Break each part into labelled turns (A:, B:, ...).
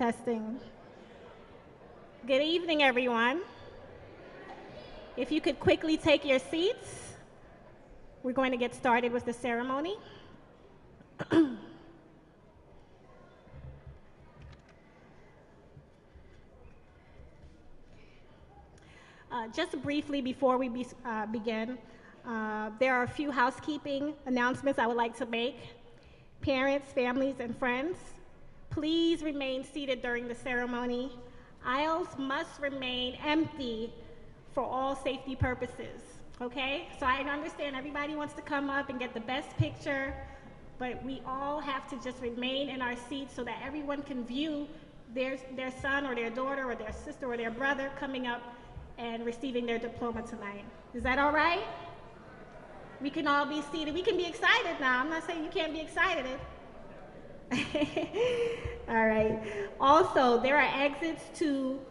A: Testing. Good evening, everyone. If you could quickly take your seats, we're going to get started with the ceremony. Just briefly before we begin, there are a few housekeeping announcements I would like to make. Parents, families, and friends, please remain seated during the ceremony. Aisles must remain empty for all safety purposes, okay? So I understand everybody wants to come up and get the best picture, but we all have to just remain in our seats so that everyone can view their son or their daughter or their sister or their brother coming up and receiving their diploma tonight. Is that all right? We can all be seated. We can be excited now. I'm not saying you can't be excited. All right. Also, there are exits to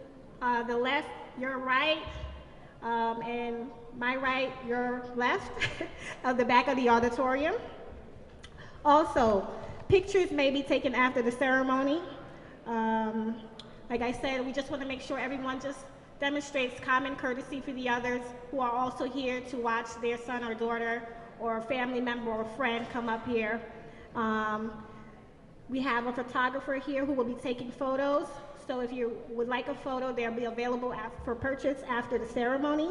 A: the left, your right, and my right, your left of the back of the auditorium. Also, pictures may be taken after the ceremony. Like I said, we just want to make sure everyone just demonstrates common courtesy for the others who are also here to watch their son or daughter or a family member or friend come up here. We have a photographer here who will be taking photos. So if you would like a photo, they'll be available for purchase after the ceremony.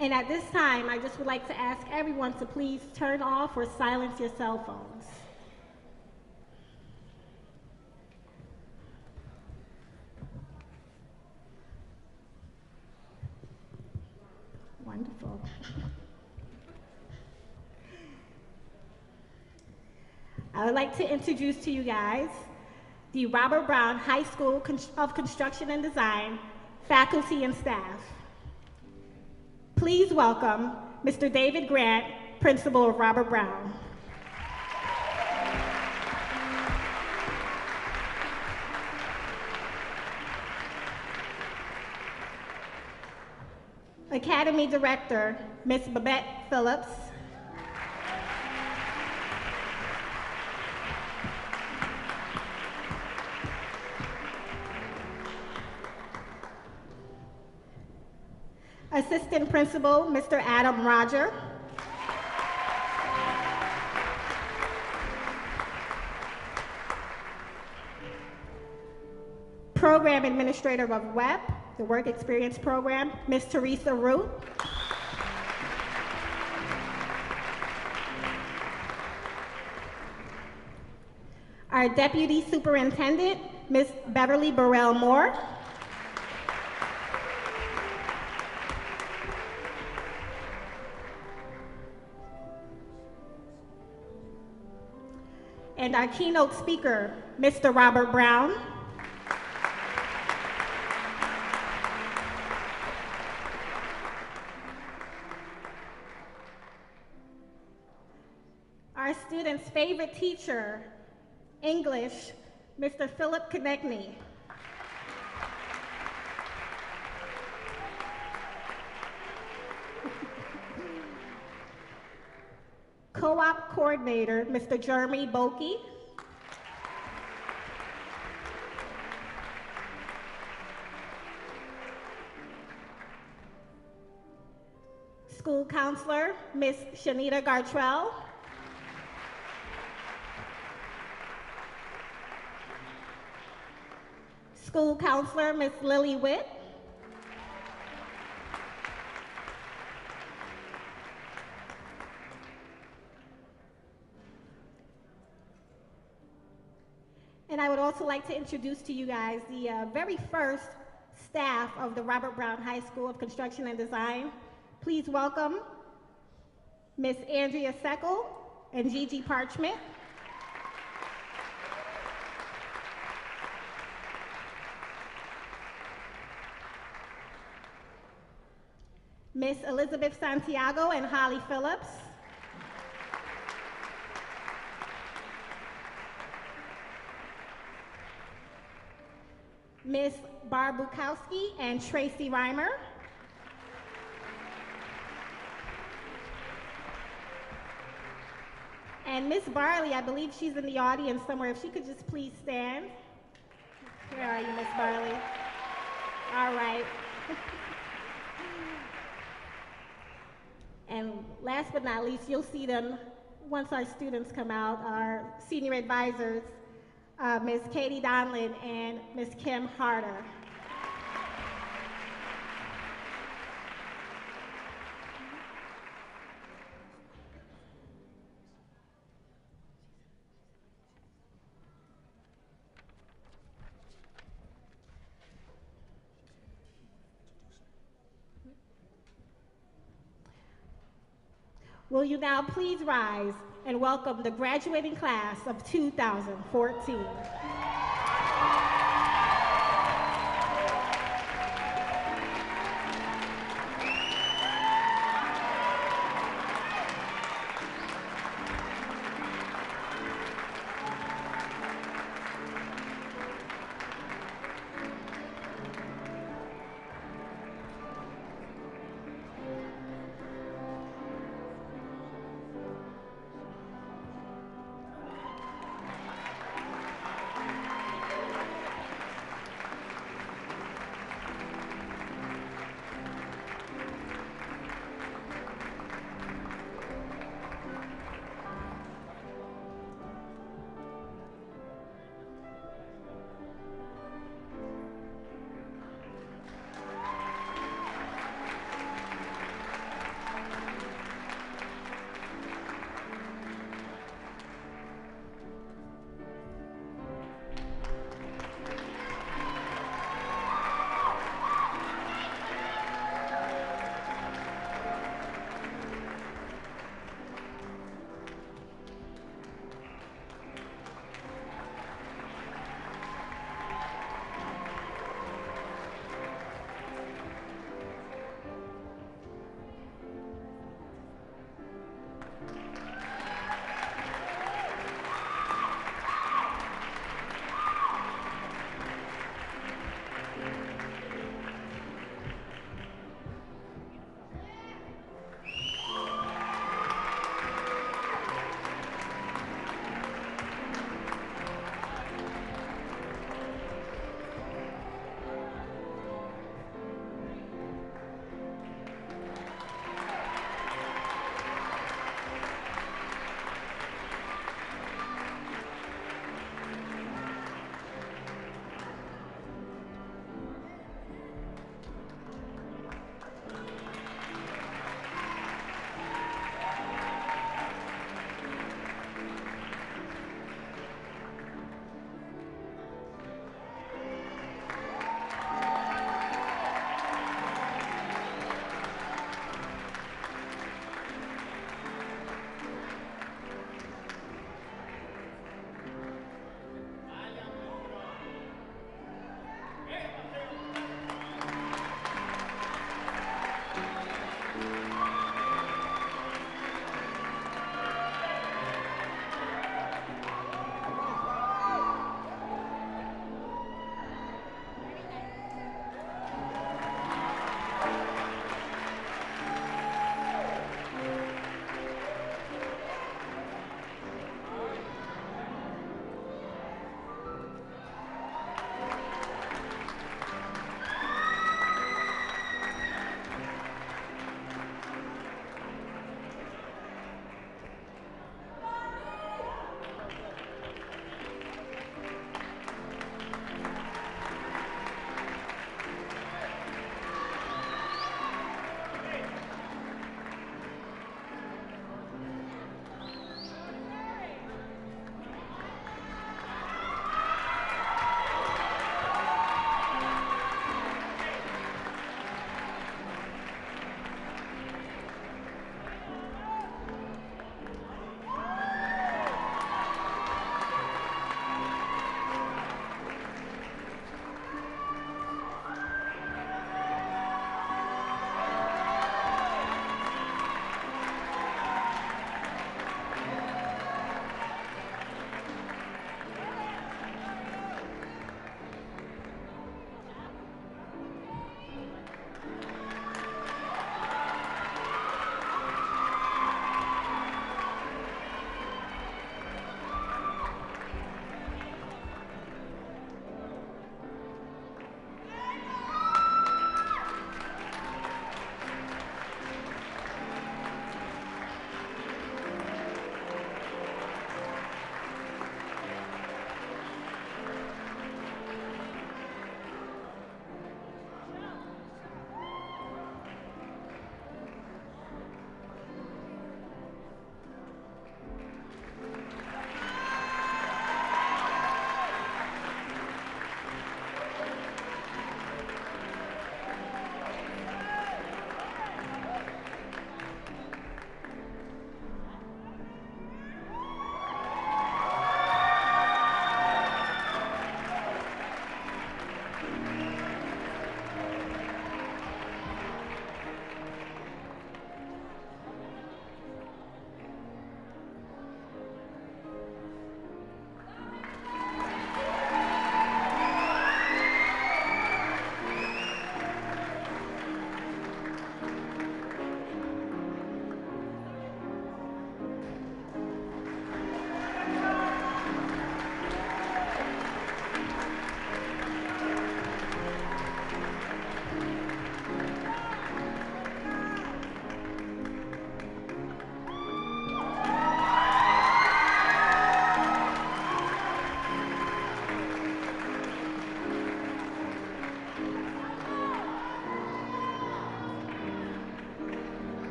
A: And at this time, I just would like to ask everyone to please turn off or silence your cell phones. Wonderful. I would like to introduce to you guys the Robert Brown High School of Construction and Design faculty and staff. Please welcome Mr. David Grant, Principal of Robert Brown. Academy Director, Ms. Babette Phillips. Assistant Principal, Mr. Adam Roger. Program Administrator of WEP, the Work Experience Program, Ms. Teresa Rue. Our Deputy Superintendent, Ms. Beverly Burrell Moore. And our keynote speaker, Mr. Robert Brown. Our students' favorite teacher, English, Mr. Philip Konechny. Co-op coordinator, Mr. Jeremy Boki. School counselor, Ms. Shanita Gartrell. School counselor, Ms. Lily Witt. And I would also like to introduce to you guys the very first staff of the Robert Brown High School of Construction and Design. Please welcome Ms. Andrea Seckel and Gigi Parchment. Ms. Elizabeth Santiago and Holly Phillips. Ms. Barb Bukowski and Tracy Reimer. And Ms. Barley, I believe she's in the audience somewhere. If she could just please stand. Where are you, Miss Barley? All right. And last but not least, you'll see them once our students come out, our senior advisors, Ms. Katie Donlin and Ms. Kim Harder. Will you now please rise and welcome the graduating class of 2014.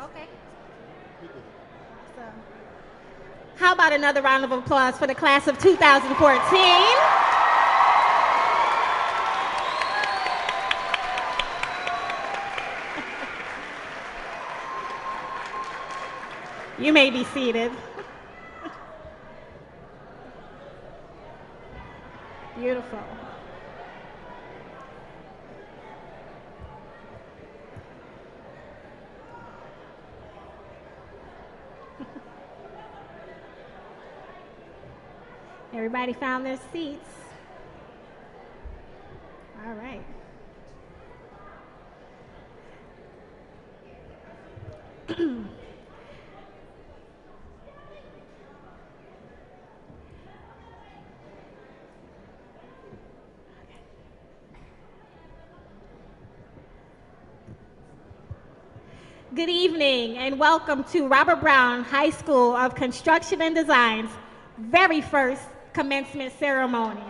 A: Okay. Awesome. How about another round of applause for the class of 2014? You may be seated. Beautiful. Everybody found their seats. All right. Good evening and welcome to Robert Brown High School of Construction and Design's very first commencement ceremony.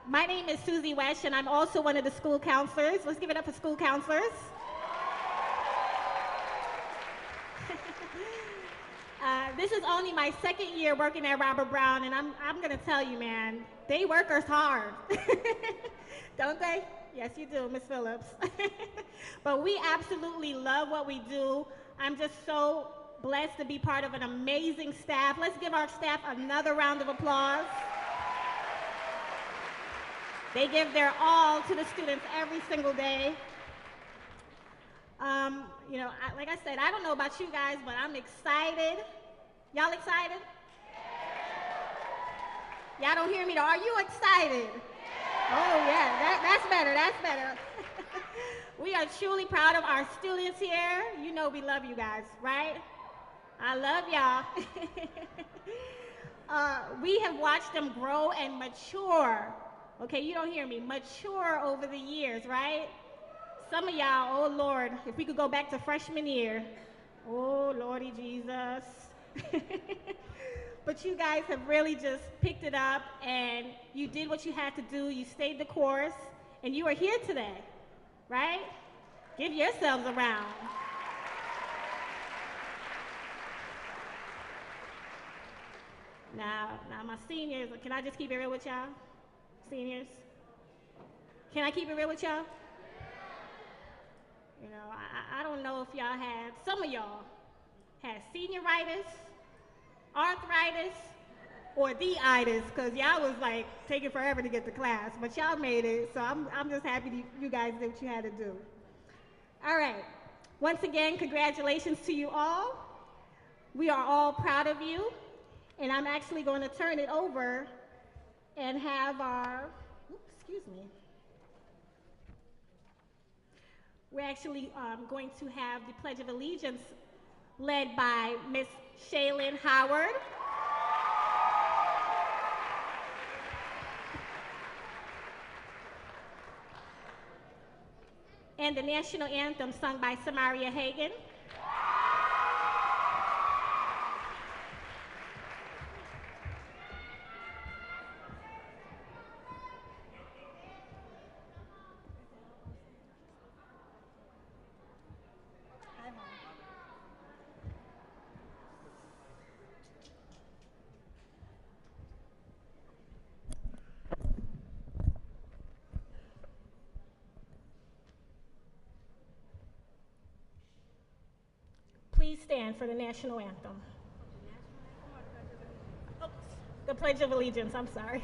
A: My name is Susie Wesh and I'm also one of the school counselors. Let's give it up for school counselors. This is only my second year working at Robert Brown, and I'm going to tell you, man, they work us hard. Don't they? Yes, you do, Miss Phillips. But we absolutely love what we do. I'm just so blessed to be part of an amazing staff. Let's give our staff another round of applause. They give their all to the students every single day. Like I said, I don't know about you guys, but I'm excited. Y'all excited? Y'all don't hear me though. Are you excited? Oh yeah, that's better, that's better. We are truly proud of our students here. You know we love you guys, right? I love y'all. We have watched them grow and mature. Okay, you don't hear me. Mature over the years, right? Some of y'all, oh Lord, if we could go back to freshman year. Oh Lordy Jesus. But you guys have really just picked it up and you did what you had to do. You stayed the course and you are here today, right? Give yourselves a round. Now my seniors, can I just keep it real with y'all? Seniors? Can I keep it real with y'all? You know, I don't know if y'all had, some of y'all had senioritis, arthritis, or the itis, because y'all was like taking forever to get to class, but y'all made it, so I'm just happy you guys did what you had to do. All right, once again, congratulations to you all. We are all proud of you, and I'm actually going to turn it over and have our, excuse me. We're actually going to have the Pledge of Allegiance led by Miss Shaylin Howard. And the national anthem sung by Samaria Hagan. Please stand for the national anthem. Oh, the Pledge of Allegiance, I'm sorry.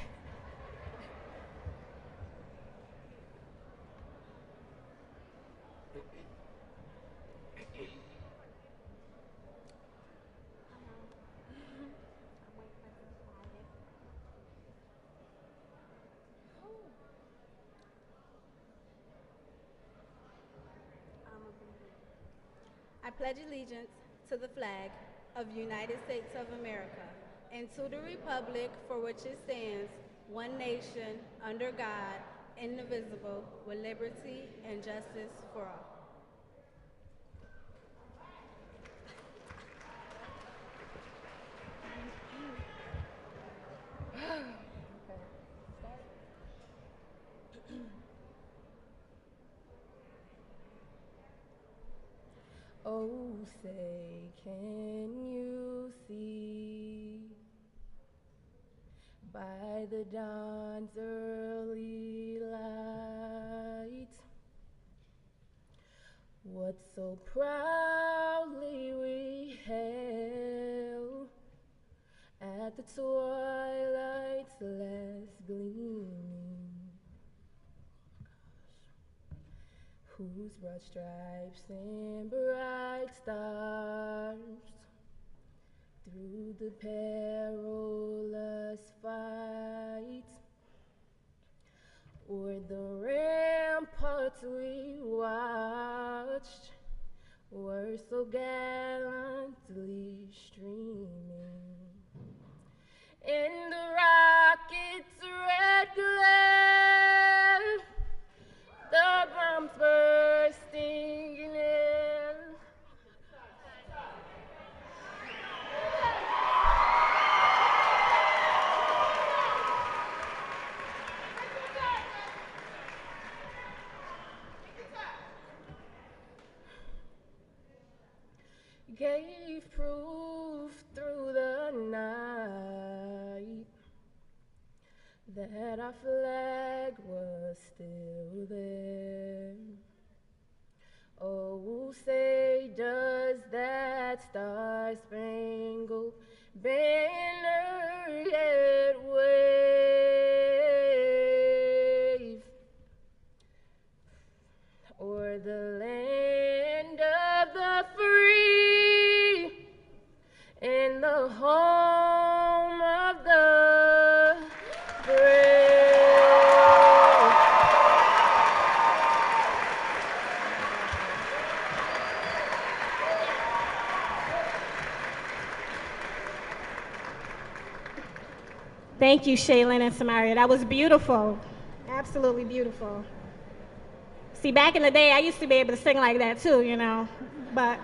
B: I pledge allegiance to the flag of the United States of America and to the republic for which it stands, one nation, under God, indivisible, with liberty and justice for all.
C: Oh, say, can you see by the dawn's early light what so proudly we hailed at the twilight's last gleaming, whose broad stripes and bright stars through the perilous fight o'er the ramparts we watched were so gallantly streaming. In the rocket's red glare, the bombs bursting in air. Gave proof through the night that our flag was still there. Oh, say does that star-spangled banner yet wave o'er the land of the free and the home of the brave?
A: Thank you, Shaylin and Samaria. That was beautiful. Absolutely beautiful. See, back in the day, I used to be able to sing like that too, you know. But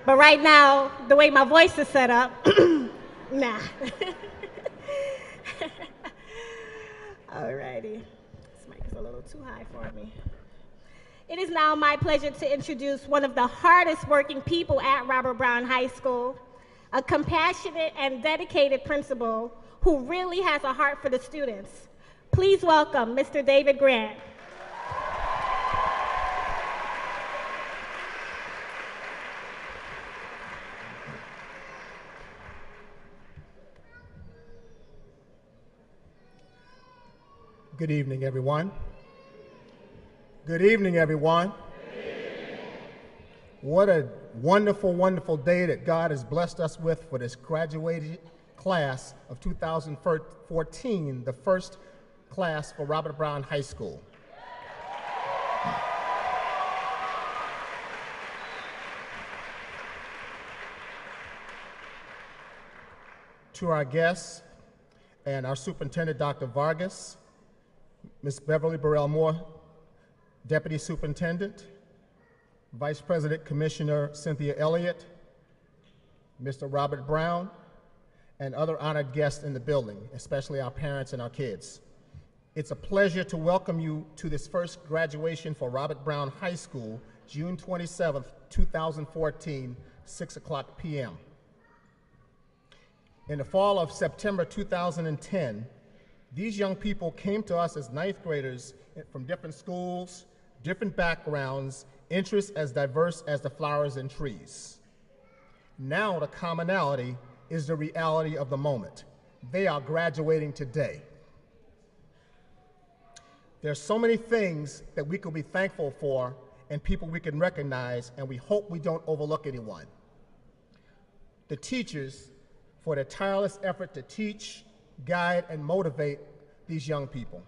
A: right now, the way my voice is set up, nah. Alrighty. This mic is a little too high for me. It is now my pleasure to introduce one of the hardest working people at Robert Brown High School, a compassionate and dedicated principal who really has a heart for the students. Please welcome Mr. David Grant.
D: Good evening, everyone. Good evening, everyone.
E: Good evening.
D: What a wonderful, wonderful day that God has blessed us with for this graduating class of 2014, the first class for Robert Brown High School. To our guests and our superintendent, Dr. Vargas, Ms. Beverly Burrell Moore, Deputy Superintendent, Vice President Commissioner Cynthia Elliott, Mr. Robert Brown, and other honored guests in the building, especially our parents and our kids. It's a pleasure to welcome you to this first graduation for Robert Brown High School, June 27th, 2014, 6 o'clock p.m. In the fall of September 2010, these young people came to us as ninth graders from different schools, different backgrounds, interests as diverse as the flowers and trees. Now the commonality is the reality of the moment. They are graduating today. There are so many things that we could be thankful for and people we can recognize, and we hope we don't overlook anyone. The teachers, for their tireless effort to teach, guide, and motivate these young people.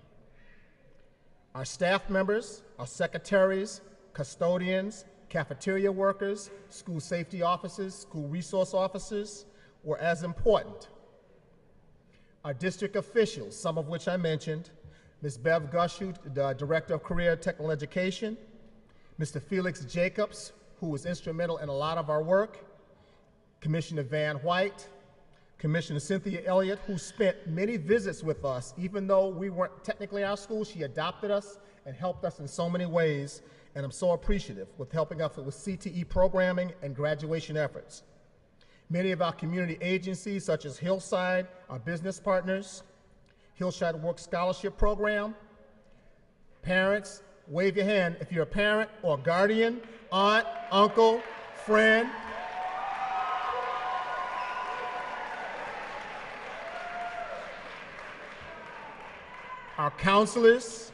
D: Our staff members, our secretaries, custodians, cafeteria workers, school safety officers, school resource officers were as important. Our district officials, some of which I mentioned, Ms. Bev Gushue, the Director of Career Technical Education, Mr. Felix Jacobs, who was instrumental in a lot of our work, Commissioner Van White, Commissioner Cynthia Elliott, who spent many visits with us. Even though we weren't technically our school, she adopted us and helped us in so many ways, and I'm so appreciative with helping us with CTE programming and graduation efforts. Many of our community agencies, such as Hillside, our business partners, Hillside Work Scholarship Program. Parents, wave your hand if you're a parent or guardian, aunt, uncle, friend. Our counselors,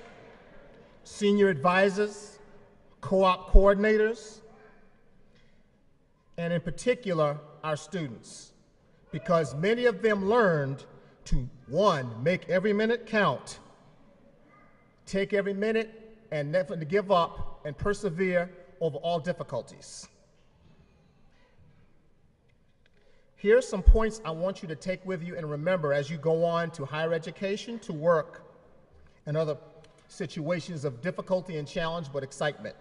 D: senior advisors, co-op coordinators, and in particular, our students, because many of them learned to, one, make every minute count, take every minute and never to give up and persevere over all difficulties. Here are some points I want you to take with you and remember as you go on to higher education, to work, and other situations of difficulty and challenge, but excitement.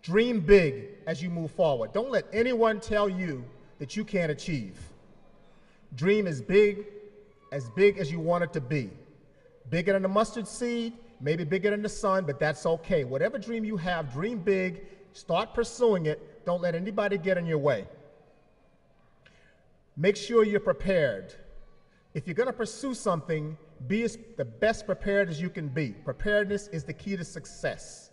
D: Dream big as you move forward. Don't let anyone tell you that you can't achieve. Dream as big as you want it to be. Bigger than a mustard seed, maybe bigger than the sun, but that's okay. Whatever dream you have, dream big, start pursuing it. Don't let anybody get in your way. Make sure you're prepared. If you're gonna pursue something, Be the best prepared as you can be. Preparedness is the key to success.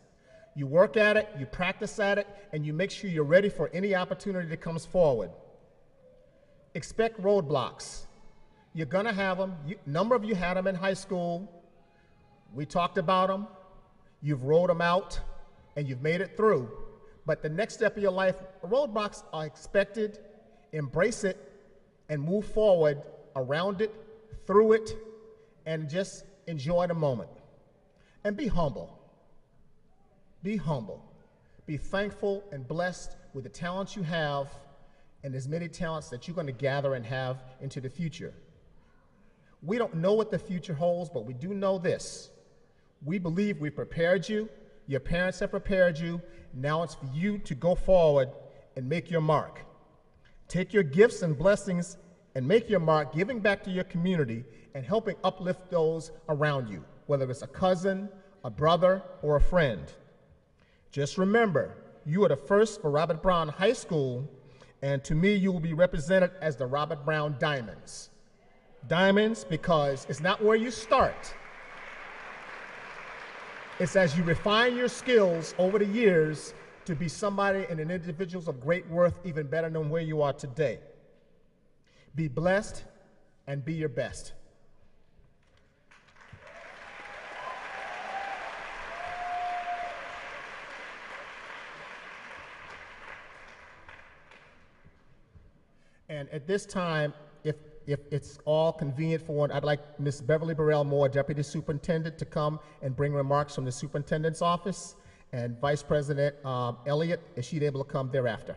D: You work at it, you practice at it, and you make sure you're ready for any opportunity that comes forward. Expect roadblocks. You're gonna have them. A number of you had them in high school. We talked about them. You've rolled them out, and you've made it through. But the next step of your life, roadblocks are expected. Embrace it and move forward around it, through it, and just enjoy the moment. And be humble. Be humble. Be thankful and blessed with the talents you have and as many talents that you're going to gather and have into the future. We don't know what the future holds, but we do know this. We believe we've prepared you. Your parents have prepared you. Now it's for you to go forward and make your mark. Take your gifts and blessings and make your mark, giving back to your community and helping uplift those around you, whether it's a cousin, a brother, or a friend. Just remember, you are the first for Robert Brown High School, and to me, you will be represented as the Robert Brown Diamonds. Diamonds because it's not where you start. It's as you refine your skills over the years to be somebody and an individual of great worth, even better than where you are today. Be blessed and be your best. And at this time, if it's all convenient for one, I'd like Ms. Beverly Burrell Moore, Deputy Superintendent, to come and bring remarks from the Superintendent's office, and Vice President Elliott, is she able to come thereafter?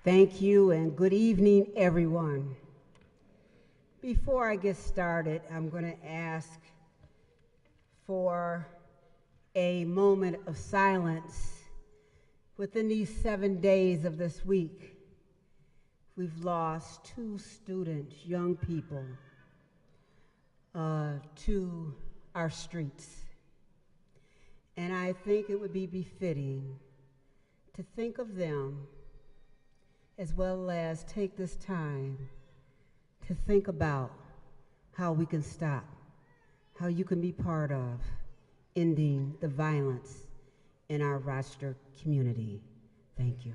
E: Thank you and good evening, everyone. Before I get started, I'm going to ask for a moment of silence. Within these 7 days of this week, we've lost 2 students, young people, to our streets. And I think it would be befitting to think of them as well as take this time to think about how we can stop, how you can be part of ending the violence in our Rochester community. Thank you.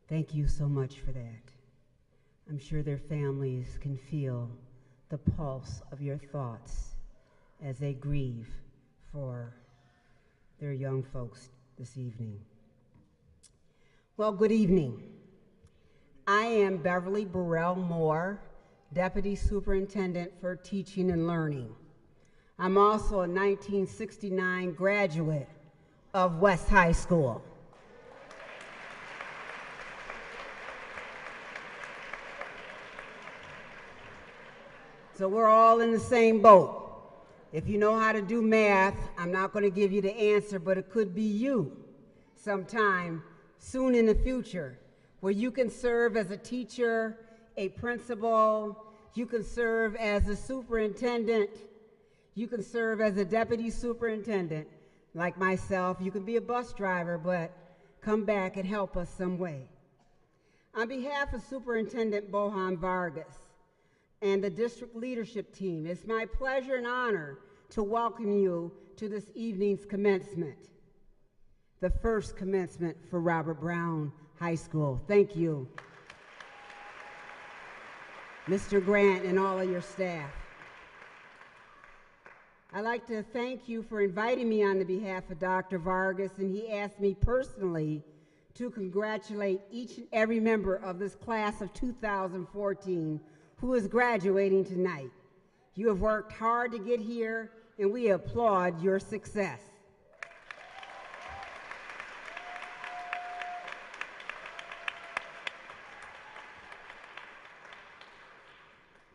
E: Thank you so much for that. I'm sure their families can feel the pulse of your thoughts as they grieve for their young folks this evening. Well, good evening. I am Beverly Burrell Moore, Deputy Superintendent for Teaching and Learning. I'm also a 1969 graduate of West High School. So we're all in the same boat. If you know how to do math, I'm not going to give you the answer, but it could be you sometime soon in the future, where you can serve as a teacher, a principal, you can serve as a superintendent, you can serve as a deputy superintendent, like myself. You can be a bus driver, but come back and help us some way. On behalf of Superintendent Bohan Vargas and the district leadership team, it's my pleasure and honor to welcome you to this evening's commencement, the first commencement for Robert Brown High School. Thank you, Mr. Grant and all of your staff. I'd like to thank you for inviting me on the behalf of Dr. Vargas, and he asked me personally to congratulate each and every member of this class of 2014 who is graduating tonight. You have worked hard to get here, and we applaud your success.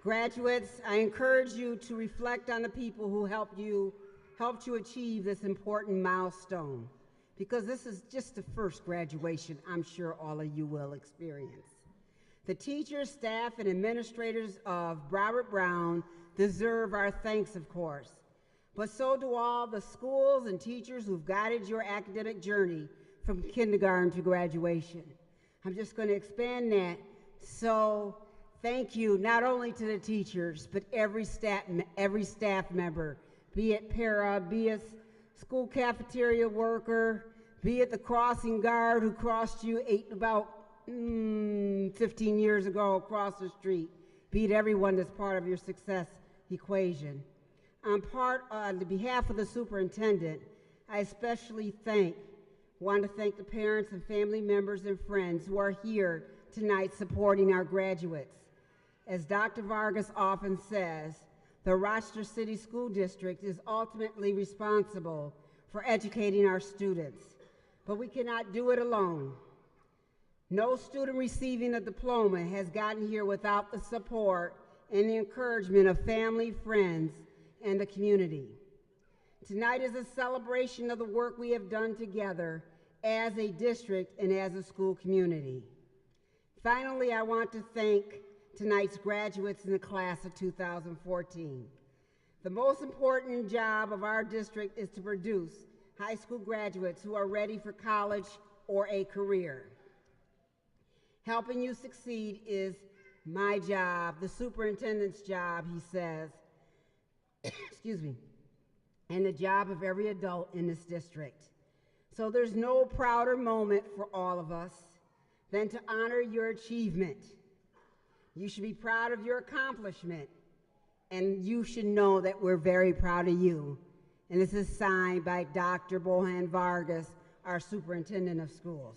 E: Graduates, I encourage you to reflect on the people who helped you achieve this important milestone, because this is just the first graduation I'm sure all of you will experience. The teachers, staff, and administrators of Robert Brown deserve our thanks, of course. But so do all the schools and teachers who've guided your academic journey from kindergarten to graduation. I'm just going to expand that. So thank you not only to the teachers, but every staff member, be it para, be it school cafeteria worker, be it the crossing guard who crossed you about 15 years ago across the street, be it everyone that's part of your success equation. On behalf of the superintendent, I especially want to thank the parents and family members and friends who are here tonight supporting our graduates. As Dr. Vargas often says, the Rochester City School District is ultimately responsible for educating our students, but we cannot do it alone. No student receiving a diploma has gotten here without the support and the encouragement of family, friends, and the community. Tonight is a celebration of the work we have done together as a district and as a school community. Finally, I want to thank tonight's graduates in the class of 2014. The most important job of our district is to produce high school graduates who are ready for college or a career. Helping you succeed is my job, the superintendent's job, he says, excuse me, and the job of every adult in this district. So there's no prouder moment for all of us than to honor your achievement. You should be proud of your accomplishment, and you should know that we're very proud of you. And this is signed by Dr. Bohan Vargas, our superintendent of schools.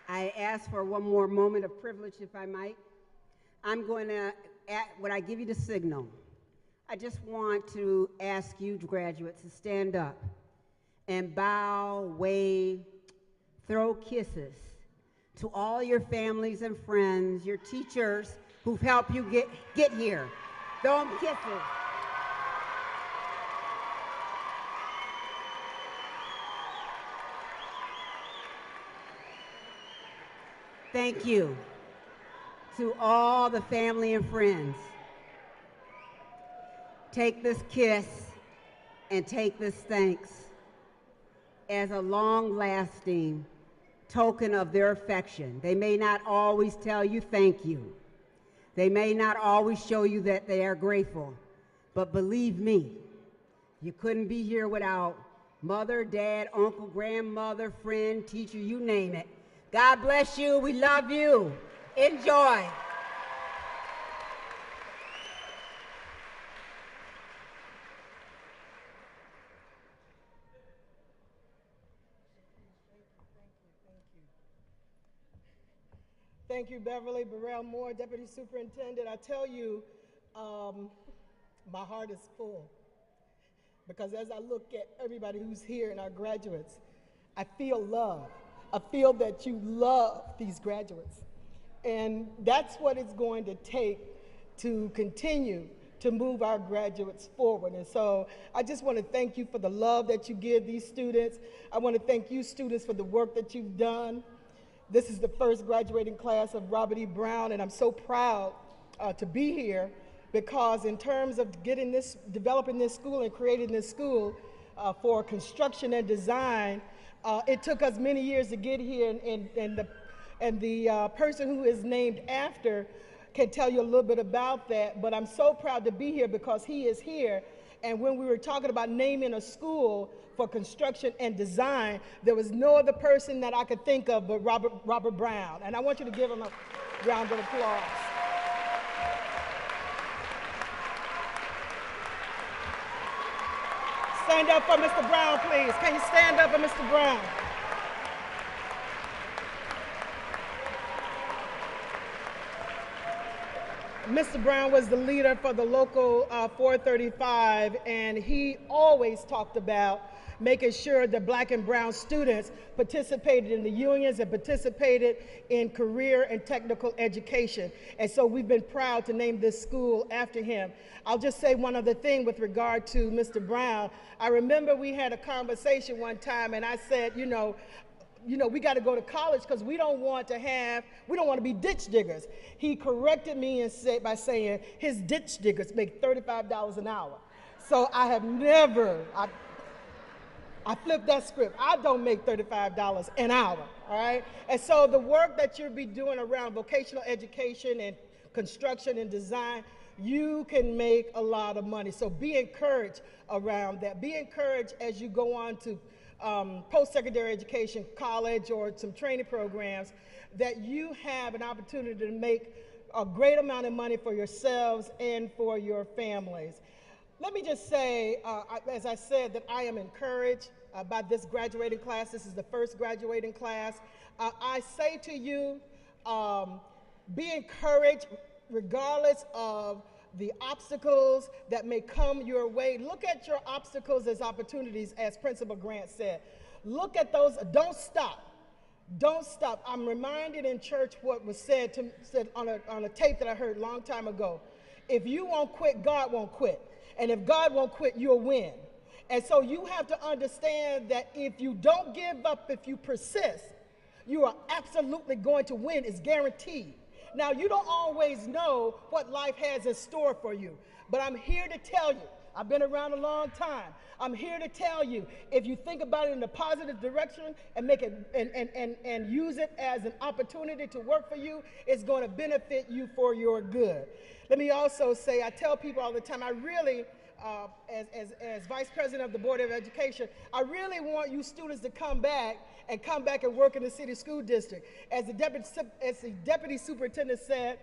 E: I ask for one more moment of privilege, if I might. I'm going to, when I give you the signal, I just want to ask you graduates to stand up and bow, wave, throw kisses to all your families and friends, your teachers who've helped you get here. Throw them kisses. Thank you to all the family and friends. Take this kiss and take this thanks as a long-lasting token of their affection. They may not always tell you thank you. They may not always show you that they are grateful, but believe me, you couldn't be here without mother, dad, uncle, grandmother, friend, teacher, you name it. God bless you. We love you. Enjoy.
F: Thank you, Beverly Burrell Moore, Deputy Superintendent. I tell you, my heart is full because as I look at everybody who's here and our graduates, I feel love. I feel that you love these graduates. And that's what it's going to take to continue to move our graduates forward. And so I just want to thank you for the love that you give these students. I want to thank you students for the work that you've done. This is the first graduating class of Robert E. Brown, and I'm so proud to be here because in terms of developing this school and creating this school for construction and design, it took us many years to get here, and the person who is named after can tell you a little bit about that, but I'm so proud to be here because he is here. And when we were talking about naming a school for construction and design, there was no other person that I could think of but Robert Brown. And I want you to give him a round of applause. Stand up for Mr. Brown, please. Can you stand up for Mr. Brown? Mr. Brown was the leader for the local 435, and he always talked about making sure that Black and brown students participated in the unions and participated in career and technical education. And so we've been proud to name this school after him. I'll just say one other thing with regard to Mr. Brown. I remember we had a conversation one time, and I said, you know, we got to go to college because we don't want to be ditch diggers. He corrected me and said by saying his ditch diggers make $35 an hour. So I have never, I flipped that script. I don't make $35 an hour, all right? And so the work that you'll be doing around vocational education and construction and design, you can make a lot of money. So be encouraged around that. Be encouraged as you go on to post-secondary education, college, or some training programs, that you have an opportunity to make a great amount of money for yourselves and for your families. Let me just say, as I said, that I am encouraged by this graduating class. This is the first graduating class. I say to you, be encouraged regardless of the obstacles that may come your way. Look at your obstacles as opportunities, as Principal Grant said. Look at those. Don't stop. Don't stop. I'm reminded in church what was said on a tape that I heard a long time ago. If you won't quit, God won't quit. And if God won't quit, you'll win. And so you have to understand that if you don't give up, if you persist, you are absolutely going to win. It's guaranteed. Now, you don't always know what life has in store for you, but I'm here to tell you, I've been around a long time. I'm here to tell you, if you think about it in a positive direction and make it and use it as an opportunity to work for you, it's going to benefit you for your good. Let me also say, I tell people all the time, I really, as Vice President of the Board of Education, I really want you students to come back and work in the city school district. As the deputy superintendent said,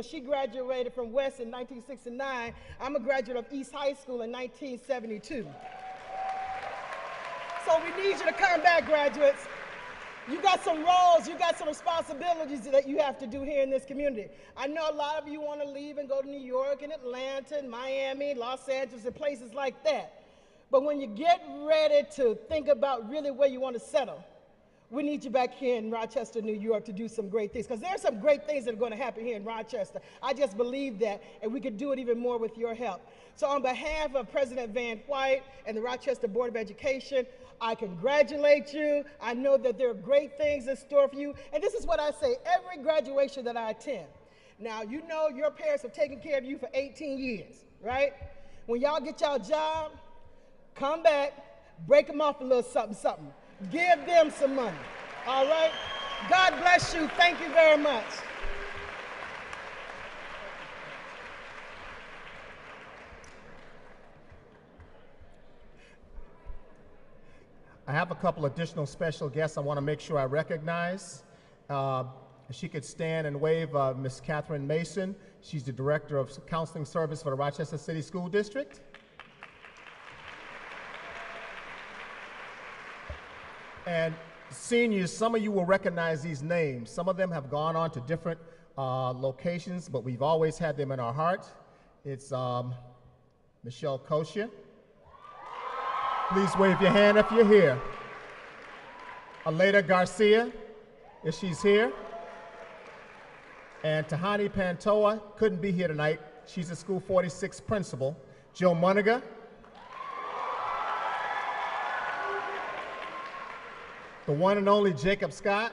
F: she graduated from West in 1969. I'm a graduate of East High School in 1972. So we need you to come back, graduates. You got some roles, you got some responsibilities that you have to do here in this community. I know a lot of you want to leave and go to New York and Atlanta and Miami, Los Angeles, and places like that. But when you get ready to think about really where you want to settle, we need you back here in Rochester, New York to do some great things, because there are some great things that are going to happen here in Rochester. I just believe that, and we could do it even more with your help. So on behalf of President Van White and the Rochester Board of Education, I congratulate you. I know that there are great things in store for you. And this is what I say every graduation that I attend. Now, you know your parents have taken care of you for 18 years, right? When y'all get y'all job, come back, break them off a little something, something. Give them some money, all right? God bless you. Thank you very much.
D: I have a couple additional special guests I want to make sure I recognize. If she could stand and wave, Ms. Catherine Mason. She's the Director of Counseling Service for the Rochester City School District. And seniors, some of you will recognize these names. Some of them have gone on to different locations, but we've always had them in our heart. It's Michelle Kosher. Please wave your hand if you're here. Aleda Garcia, if she's here. And Tahani Pantoa couldn't be here tonight. She's a School 46 principal. Joe Muniga. The one and only Jacob Scott.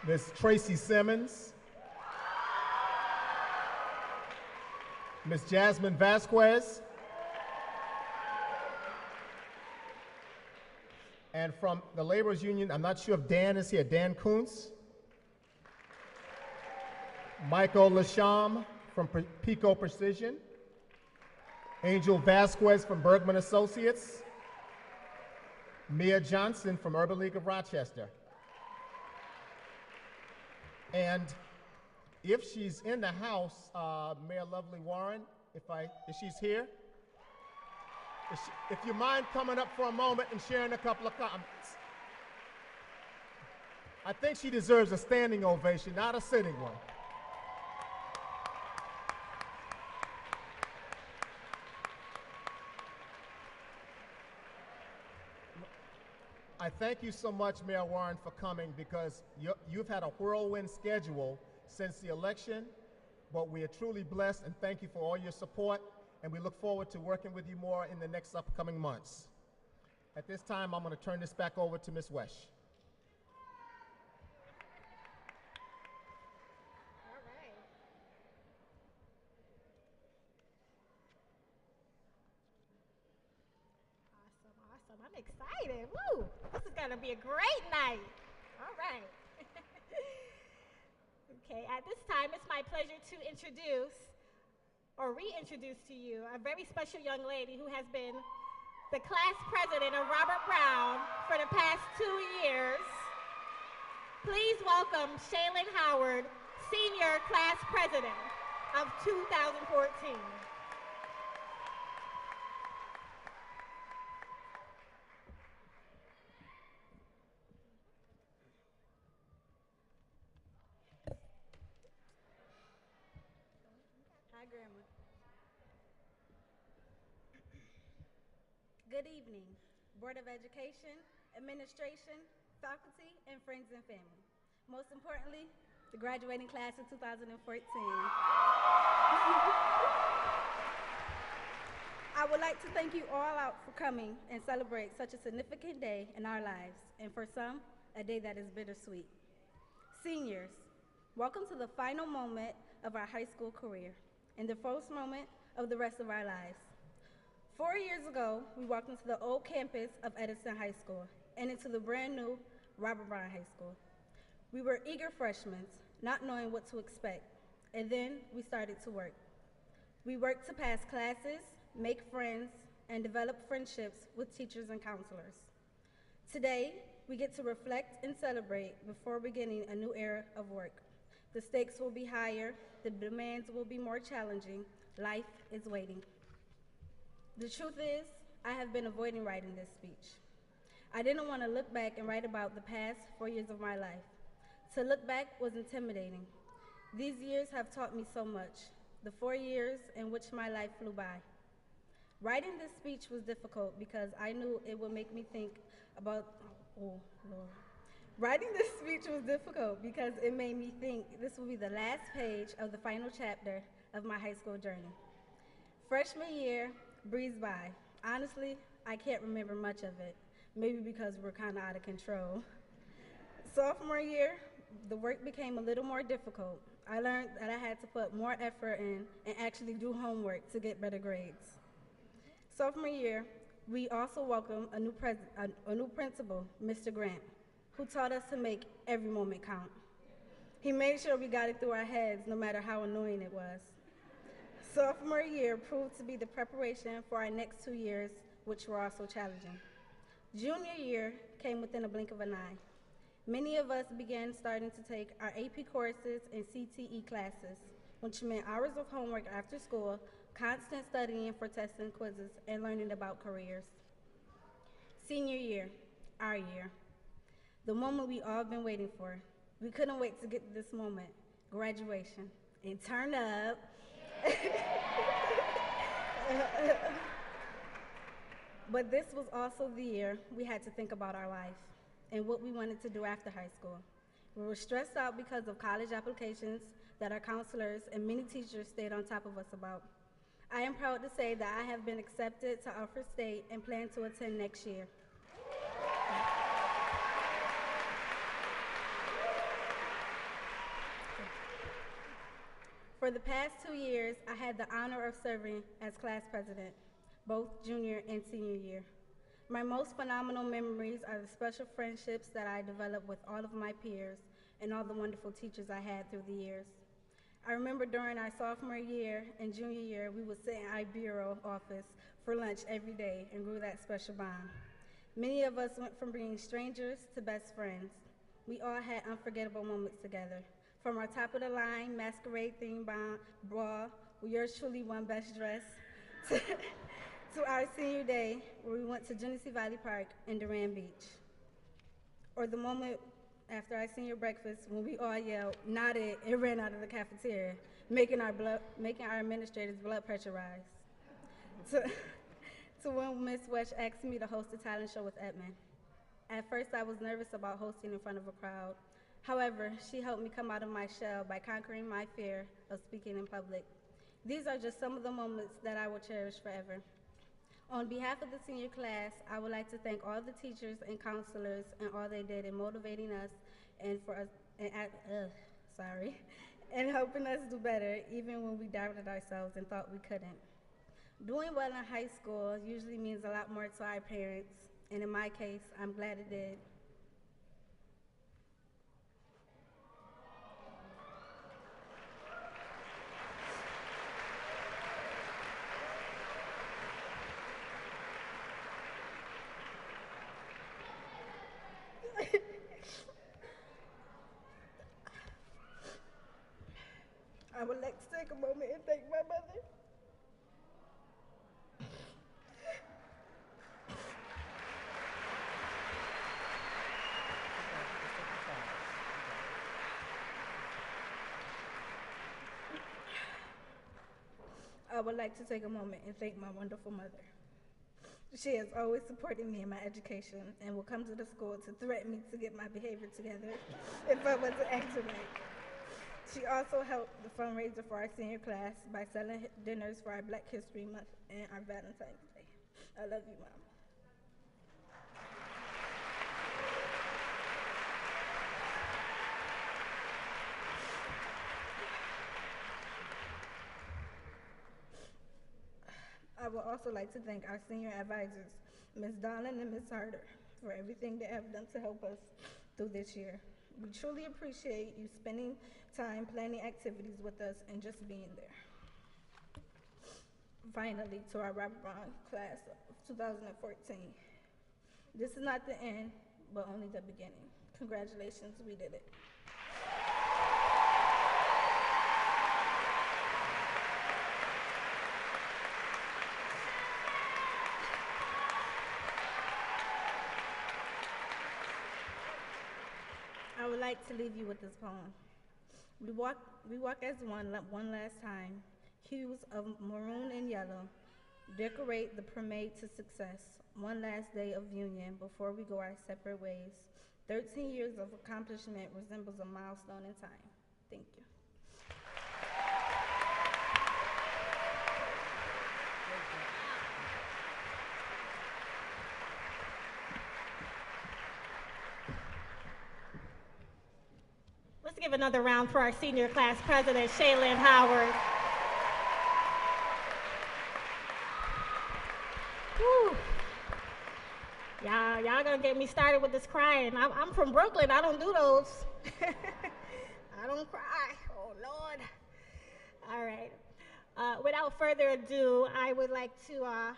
D: Ms. Tracy Simmons. Ms. Jasmine Vasquez. And from the Laborers Union, I'm not sure if Dan is here, Dan Kuntz. Michael Lasham from Pico Precision. Angel Vasquez from Bergman Associates. Mia Johnson from Urban League of Rochester. And if she's in the house, Mayor Lovely Warren, if she's here, if you mind coming up for a moment and sharing a couple of comments. I think she deserves a standing ovation, not a sitting one. I thank you so much, Mayor Warren, for coming, because you've had a whirlwind schedule since the election, but we are truly blessed, and thank you for all your support, and we look forward to working with you more in the next upcoming months. At this time, I'm going to turn this back over to Ms. Wesh.
A: All right. Awesome, awesome. I'm excited. Woo! This is going to be a great night. All right. Okay, at this time, it's my pleasure to introduce or reintroduce to you a very special young lady who has been the class president of Robert Brown for the past 2 years. Please welcome Shaylin Howard, senior class president of 2014.
B: Hi, Grandma. Good evening, Board of Education, Administration, faculty, and friends and family. Most importantly, the graduating class of 2014. I would like to thank you all out for coming and celebrate such a significant day in our lives, and for some, a day that is bittersweet. Seniors, welcome to the final moment of our high school career and the first moment of the rest of our lives. 4 years ago, we walked into the old campus of Edison High School and into the brand new Robert Brown High School. We were eager freshmen, not knowing what to expect, and then we started to work. We worked to pass classes, make friends, and develop friendships with teachers and counselors. Today, we get to reflect and celebrate before beginning a new era of work. The stakes will be higher, the demands will be more challenging, life is waiting. The truth is, I have been avoiding writing this speech. I didn't want to look back and write about the past 4 years of my life. To look back was intimidating. These years have taught me so much, the 4 years in which my life flew by. Writing this speech was difficult because I knew it would make me think about, oh Lord. Writing this speech was difficult because it made me think this will be the last page of the final chapter of my high school journey. Freshman year breezed by. Honestly, I can't remember much of it, maybe because we're kind of out of control. Sophomore year, the work became a little more difficult. I learned that I had to put more effort in and actually do homework to get better grades. Sophomore year, we also welcomed a new principal, Mr. Grant, who taught us to make every moment count. He made sure we got it through our heads, no matter how annoying it was. Sophomore year proved to be the preparation for our next 2 years, which were also challenging. Junior year came within a blink of an eye. Many of us began starting to take our AP courses and CTE classes, which meant hours of homework after school, constant studying for tests and quizzes, and learning about careers. Senior year, our year, the moment we all been waiting for. We couldn't wait to get to this moment, graduation, and turn up. But this was also the year we had to think about our life and what we wanted to do after high school. We were stressed out because of college applications that our counselors and many teachers stayed on top of us about. I am proud to say that I have been accepted to Alfred State and plan to attend next year. For the past 2 years, I had the honor of serving as class president, both junior and senior year. My most phenomenal memories are the special friendships that I developed with all of my peers and all the wonderful teachers I had through the years. I remember during our sophomore year and junior year, we would sit in our bureau office for lunch every day and grew that special bond. Many of us went from being strangers to best friends. We all had unforgettable moments together. From our top of the line masquerade theme ball, where yours truly won best dress, to our senior day, where we went to Genesee Valley Park and Durand Beach. Or the moment after our senior breakfast when we all yelled, nodded, and ran out of the cafeteria, making our administrators' blood pressure rise. To when Ms. Wesh asked me to host a talent show with Edmund. At first, I was nervous about hosting in front of a crowd. However, she helped me come out of my shell by conquering my fear of speaking in public. These are just some of the moments that I will cherish forever. On behalf of the senior class, I would like to thank all the teachers and counselors and all they did in motivating us and for us and helping us do better even when we doubted ourselves and thought we couldn't. Doing well in high school usually means a lot more to our parents, and in my case, I'm glad it did. I would like to take a moment and thank my mother. I would like to take a moment and thank my wonderful mother. She has always supported me in my education and will come to the school to threaten me to get my behavior together if I wasn't acting right. She also helped the fundraiser for our senior class by selling dinners for our Black History Month and our Valentine's Day. I love you, Mom. I would also like to thank our senior advisors, Ms. Donlin and Ms. Harder, for everything they have done to help us through this year. We truly appreciate you spending time planning activities with us and just being there. Finally, to our Robert Brown class of 2014. This is not the end, but only the beginning. Congratulations, we did it. I would like to leave you with this poem. We walk as one last time. Hues of maroon and yellow decorate the parade to success. One last day of union before we go our separate ways. 13 years of accomplishment resembles a milestone in time. Thank you.
A: Let's give another round for our senior class president, Shaylin Howard. Whew. Y'all gonna get me started with this crying. I'm from Brooklyn, I don't do those. I don't cry, oh Lord. All right, without further ado, I would like to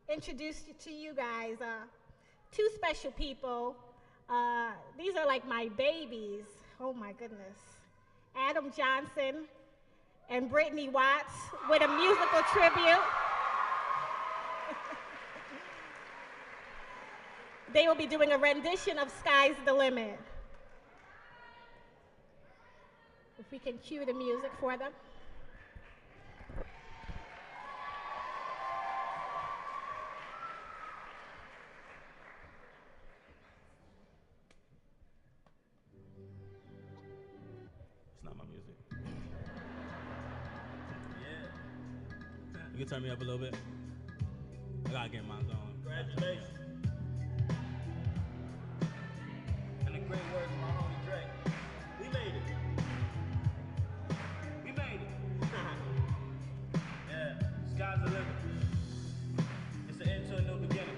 A: introduce to you guys two special people. These are like my babies. Oh my goodness. Adam Johnson and Brittany Watts with a musical tribute. They will be doing a rendition of Sky's the Limit. If we can cue the music for them.
G: You can turn me up a little bit. I gotta get mine on.
H: Congratulations. And the great words of my homie Drake. We made it. We made it. Yeah, sky's the limit. It's the end to a new beginning.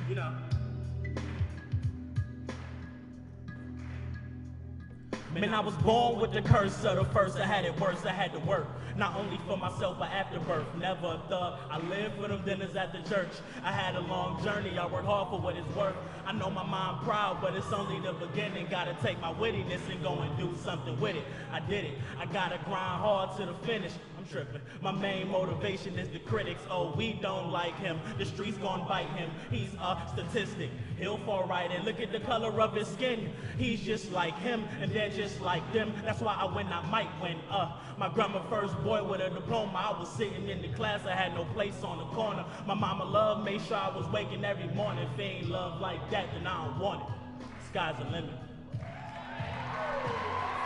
H: You know.
G: Man, I was born with the curse of the first. I had it worse, I had to work. Not only for myself, but after birth. Never a thug. I lived for them dinners at the church. I had a long journey, I worked hard for what it's worth. I know my mom proud, but it's only the beginning. Gotta take my wittiness and go and do something with it. I did it. I gotta grind hard to the finish. I'm tripping. My main motivation is the critics. Oh, we don't like him. The streets gon' bite him. He's a statistic. He'll fall right in. Look at the color of his skin. He's just like him, and they're just like them. That's why I win, I might win. My grandma first boy with a diploma. I was sitting in the class, I had no place on the corner. My mama loved, made sure I was waking every morning. If ain't love like that, then I don't want it. Sky's the limit.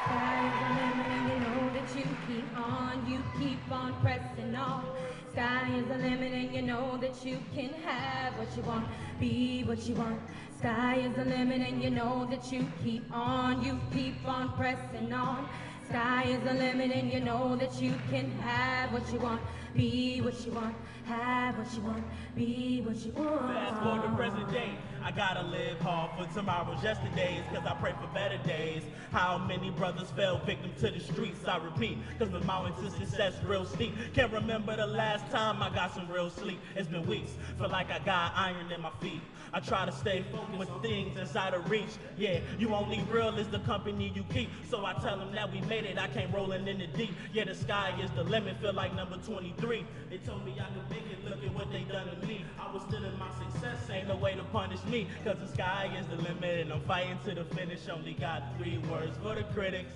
I: Sky's the limit, and you know that you keep on pressing on.
C: Sky is the limit and you know that you can have what you want, be what you want. Sky is the limit and you know that you keep on pressing on. Sky is the limit and you know that you can have what you want, be what you want, have what you want, be what you want.
G: Fast forward to present day, I gotta live hard for tomorrow's yesterdays, cause I pray for better days. How many brothers fell victim to the streets, I repeat, cause the mountain to success real steep. Can't remember the last time I got some real sleep. It's been weeks, feel like I got iron in my feet. I try to stay focused with things inside of reach. Yeah, you only real is the company you keep. So I tell them that we made it, I came rolling in the deep. Yeah, the sky is the limit, feel like number 23. They told me I could make it, look at what they done to me. I was still in my success, ain't no way to punish me. Cause the sky is the limit and I'm fighting to the finish. Only got 3 words for the critics.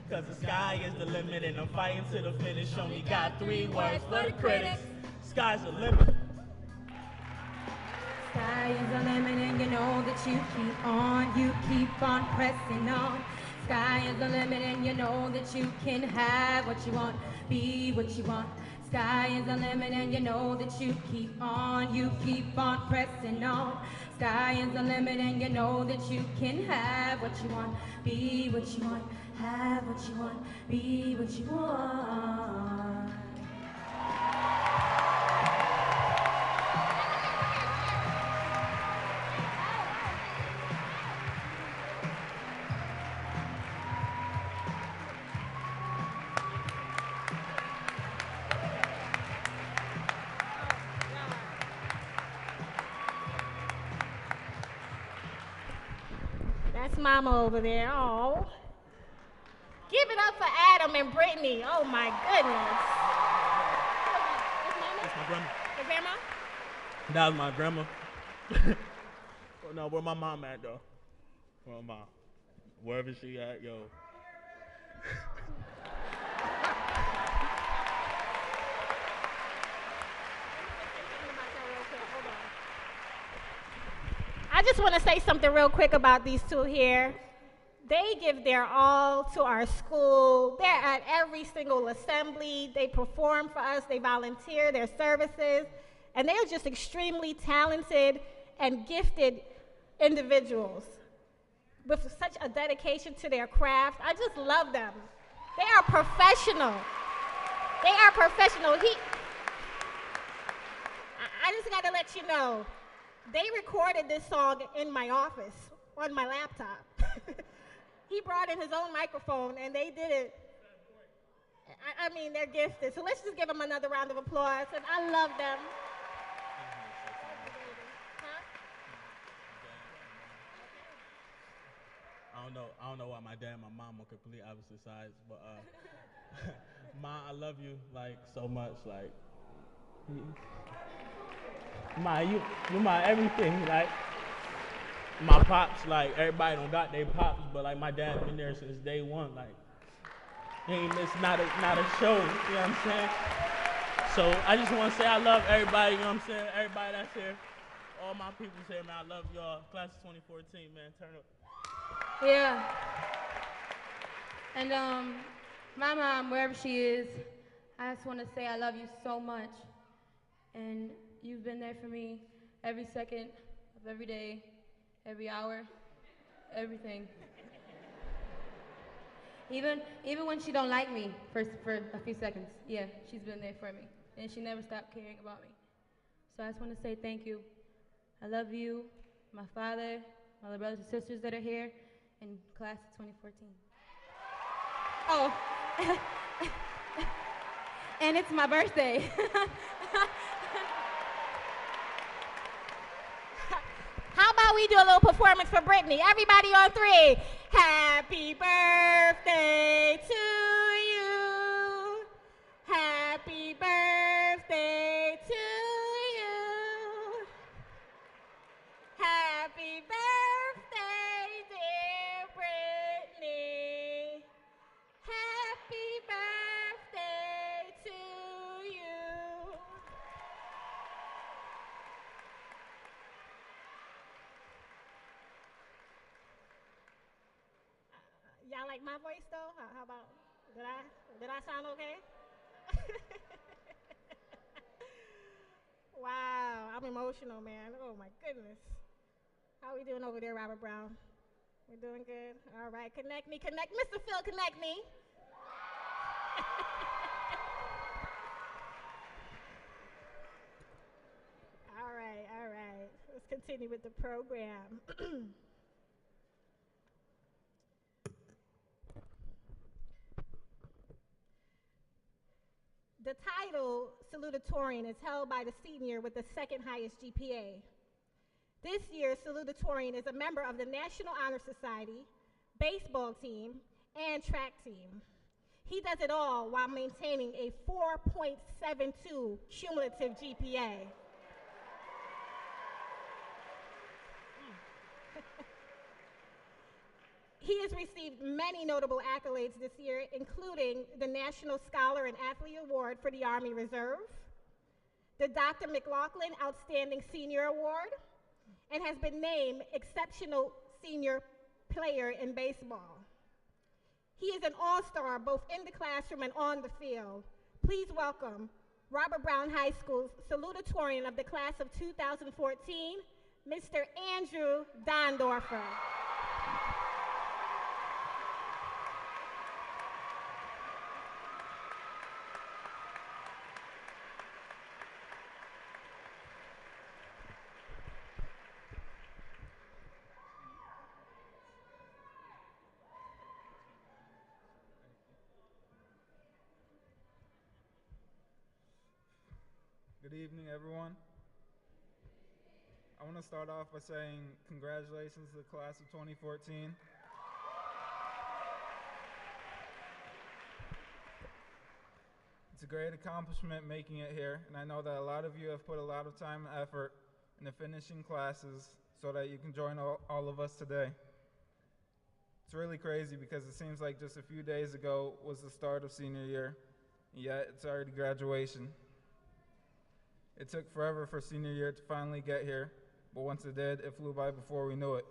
G: Cause the sky is the limit and I'm fighting to the finish. Only got 3 words for the critics. Sky's the limit.
C: Sky is the limit and you know that you keep on pressing on. Sky is the limit and you know that you can have what you want, be what you want. Sky is the limit and you know that you keep on pressing on. Sky is the limit and you know that you can have what you want, be what you want, have what you want, be what you want.
A: That's Mama over there. Oh. Give it up for Adam and Brittany. Oh my goodness.
G: That's my grandma.
A: Your grandma?
G: That was my grandma. Well, no, where my mom at though? Where my mom? Wherever she at, yo.
A: I just want to say something real quick about these two here. They give their all to our school. They're at every single assembly. They perform for us. They volunteer their services. And they're just extremely talented and gifted individuals with such a dedication to their craft. I just love them. They are professional. They are professional. I just got to let you know, they recorded this song in my office on my laptop. He brought in his own microphone and they did it. I mean, they're gifted. So let's just give them another round of applause. And I love them.
G: I don't know why my dad and my mom are complete opposite sides, but Ma, I love you like so much. Like, Ma, you my everything. Like, my pops, like everybody don't got their pops, but like my dad been there since day one. Like, he ain't missed not a show. You know what I'm saying? So I just want to say I love everybody. You know what I'm saying? Everybody that's here, all my people's here, man. I love y'all. Class of 2014, man. Turn up.
C: Yeah. And my mom, wherever she is, I just want to say I love you so much. And you've been there for me every second of every day, every hour, everything. Even when she don't like me for a few seconds, yeah, she's been there for me. And she never stopped caring about me. So I just want to say thank you. I love you, my father, my little brothers and sisters that are here, in class of 2014. Oh, and it's my birthday.
A: How about we do a little performance for Brittany? Everybody on 3. Happy birthday to you. Happy birthday to you. Happy birthday, dear Brittany. Happy birthday to you. Y'all like my voice though? How about, did I sound okay? Wow, I'm emotional, man. Oh my goodness. How are we doing over there, Robert Brown? We're doing good? All right, connect me, connect. Mr. Phil, connect me. All right, all right. Let's continue with the program. The title salutatorian is held by the senior with the second highest GPA. This year's salutatorian is a member of the National Honor Society, baseball team, and track team. He does it all while maintaining a 4.72 cumulative GPA. He has received many notable accolades this year, including the National Scholar and Athlete Award for the Army Reserve, the Dr. McLaughlin Outstanding Senior Award, and has been named Exceptional Senior Player in Baseball. He is an all-star both in the classroom and on the field. Please welcome Robert Brown High School's salutatorian of the class of 2014, Mr. Andrew Dondorfer.
I: Good evening, everyone. I want to start off by saying congratulations to the class of 2014. It's a great accomplishment making it here, and I know that a lot of you have put a lot of time and effort into finishing classes so that you can join all of us today. It's really crazy because it seems like just a few days ago was the start of senior year, and yet it's already graduation. It took forever for senior year to finally get here, but once it did, it flew by before we knew it.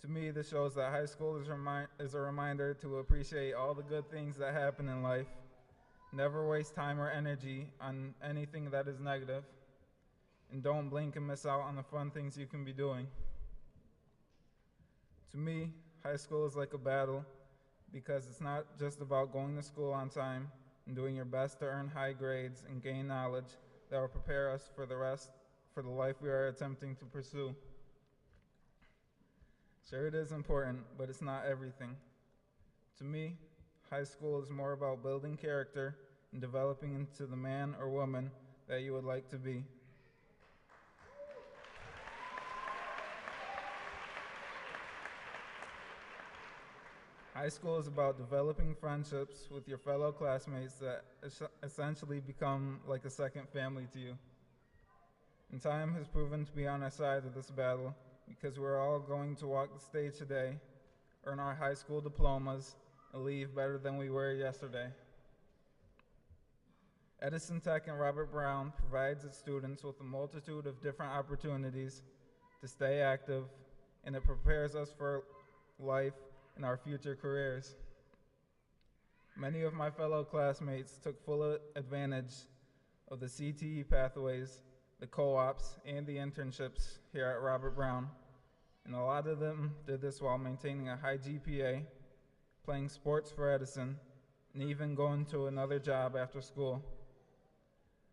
I: To me, this shows that high school is a reminder to appreciate all the good things that happen in life, never waste time or energy on anything that is negative, and don't blink and miss out on the fun things you can be doing. To me, high school is like a battle because it's not just about going to school on time and doing your best to earn high grades and gain knowledge that will prepare us for the life we are attempting to pursue. Sure, it is important, but it's not everything. To me, high school is more about building character and developing into the man or woman that you would like to be. High school is about developing friendships with your fellow classmates that essentially become like a second family to you. And time has proven to be on our side of this battle because we're all going to walk the stage today, earn our high school diplomas, and leave better than we were yesterday. Edison Tech and Robert Brown provides its students with a multitude of different opportunities to stay active, and it prepares us for life and our future careers. Many of my fellow classmates took full advantage of the CTE pathways, the co-ops, and the internships here at Robert Brown, and a lot of them did this while maintaining a high GPA, playing sports for Edison, and even going to another job after school.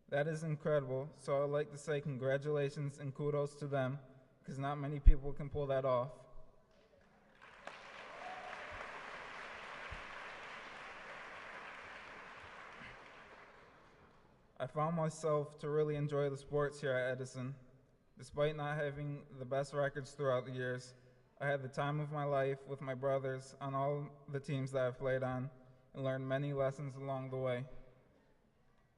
I: That is incredible, so I'd like to say congratulations and kudos to them, because not many people can pull that off. I found myself to really enjoy the sports here at Edison. Despite not having the best records throughout the years, I had the time of my life with my brothers on all the teams that I've played on and learned many lessons along the way.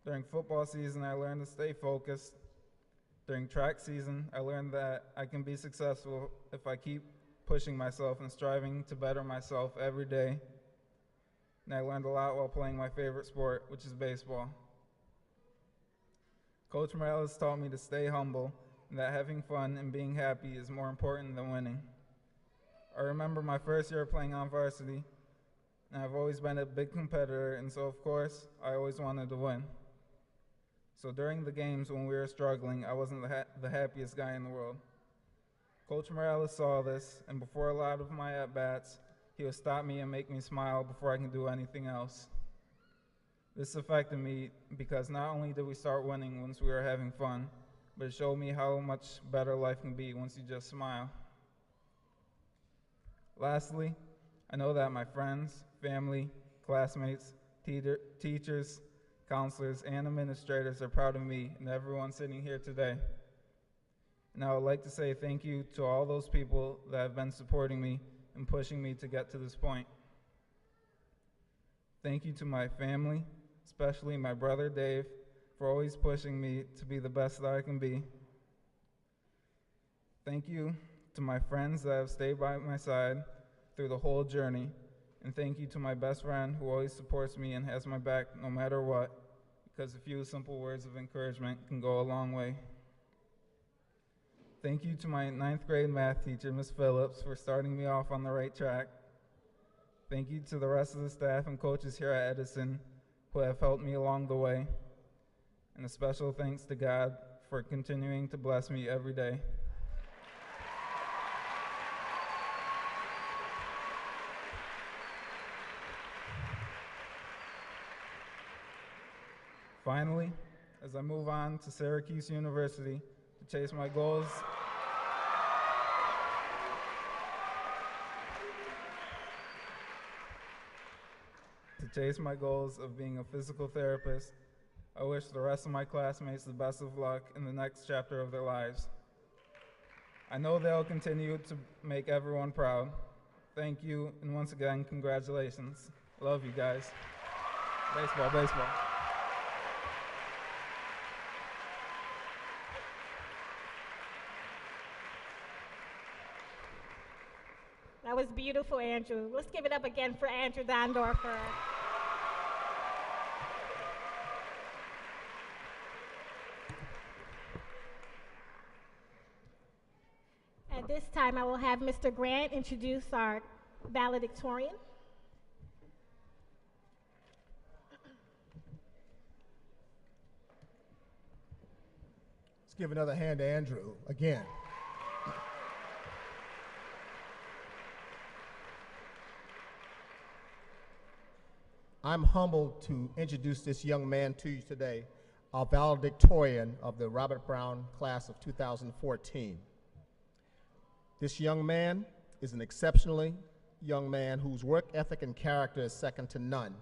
I: During football season, I learned to stay focused. During track season, I learned that I can be successful if I keep pushing myself and striving to better myself every day. And I learned a lot while playing my favorite sport, which is baseball. Coach Morales taught me to stay humble and that having fun and being happy is more important than winning. I remember my first year playing on varsity, and I've always been a big competitor, and so of course, I always wanted to win. So during the games when we were struggling, I wasn't the happiest guy in the world. Coach Morales saw this, and before a lot of my at-bats, he would stop me and make me smile before I can do anything else. This affected me because not only did we start winning once we were having fun, but it showed me how much better life can be once you just smile. Lastly, I know that my friends, family, classmates, teachers, counselors, and administrators are proud of me and everyone sitting here today. And I would like to say thank you to all those people that have been supporting me and pushing me to get to this point. Thank you to my family, especially my brother Dave, for always pushing me to be the best that I can be. Thank you to my friends that have stayed by my side through the whole journey. And thank you to my best friend who always supports me and has my back no matter what, because a few simple words of encouragement can go a long way. Thank you to my 9th grade math teacher, Ms. Phillips, for starting me off on the right track. Thank you to the rest of the staff and coaches here at Edison who have helped me along the way. And a special thanks to God for continuing to bless me every day. Finally, as I move on to Syracuse University to chase my goals, of being a physical therapist, I wish the rest of my classmates the best of luck in the next chapter of their lives. I know they'll continue to make everyone proud. Thank you, and once again, congratulations. Love you guys. Baseball, baseball.
A: That was beautiful, Andrew. Let's give it up again for Andrew Dondorfer. At this time, I will have Mr. Grant introduce our valedictorian.
D: Let's give another hand to Andrew again. I'm humbled to introduce this young man to you today, our valedictorian of the Robert Brown class of 2014. This young man is an exceptionally young man whose work ethic and character is second to none.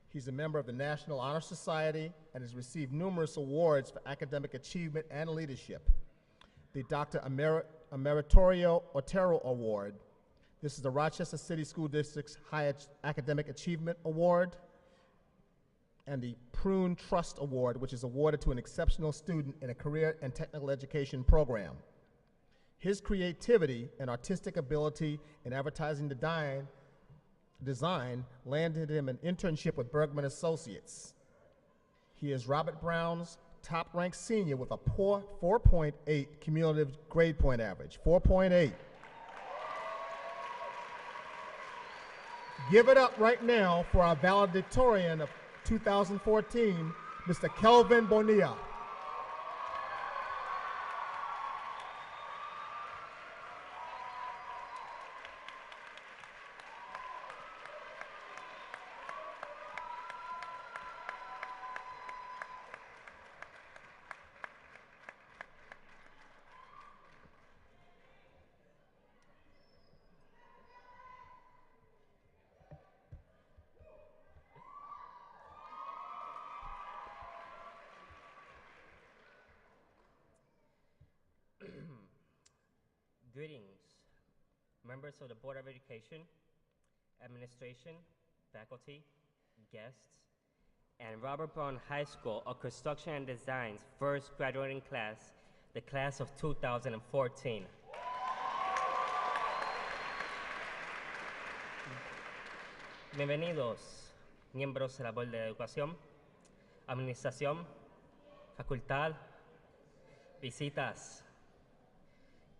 D: He's a member of the National Honor Society and has received numerous awards for academic achievement and leadership. The Dr. Emeritorio Otero Award. This is the Rochester City School District's Highest Academic Achievement Award, and the Prune Trust Award, which is awarded to an exceptional student in a career and technical education program. His creativity and artistic ability in advertising design landed him an internship with Bergman Associates. He is Robert Brown's top-ranked senior with a 4.8 cumulative grade point average, 4.8. Give it up right now for our valedictorian of 2014, Mr. Kelvin Bonilla.
J: Greetings, members of the Board of Education, administration, faculty, guests, and Robert Brown High School of Construction and Design's first graduating class, the class of 2014. Bienvenidos, miembros de la Board de Educación, Administración, Facultad, visitas,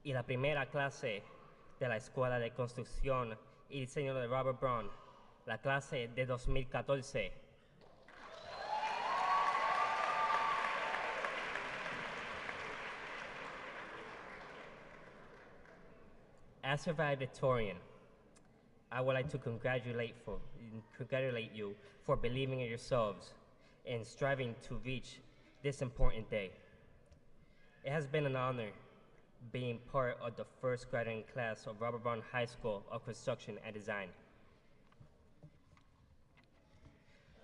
J: y la primera clase de la Escuela de Construcción y Diseño de Robert Brown, la clase de 2014. As a valedictorian, I would like to congratulate you for believing in yourselves and striving to reach this important day. It has been an honor being part of the first graduating class of Robert Brown High School of Construction and Design.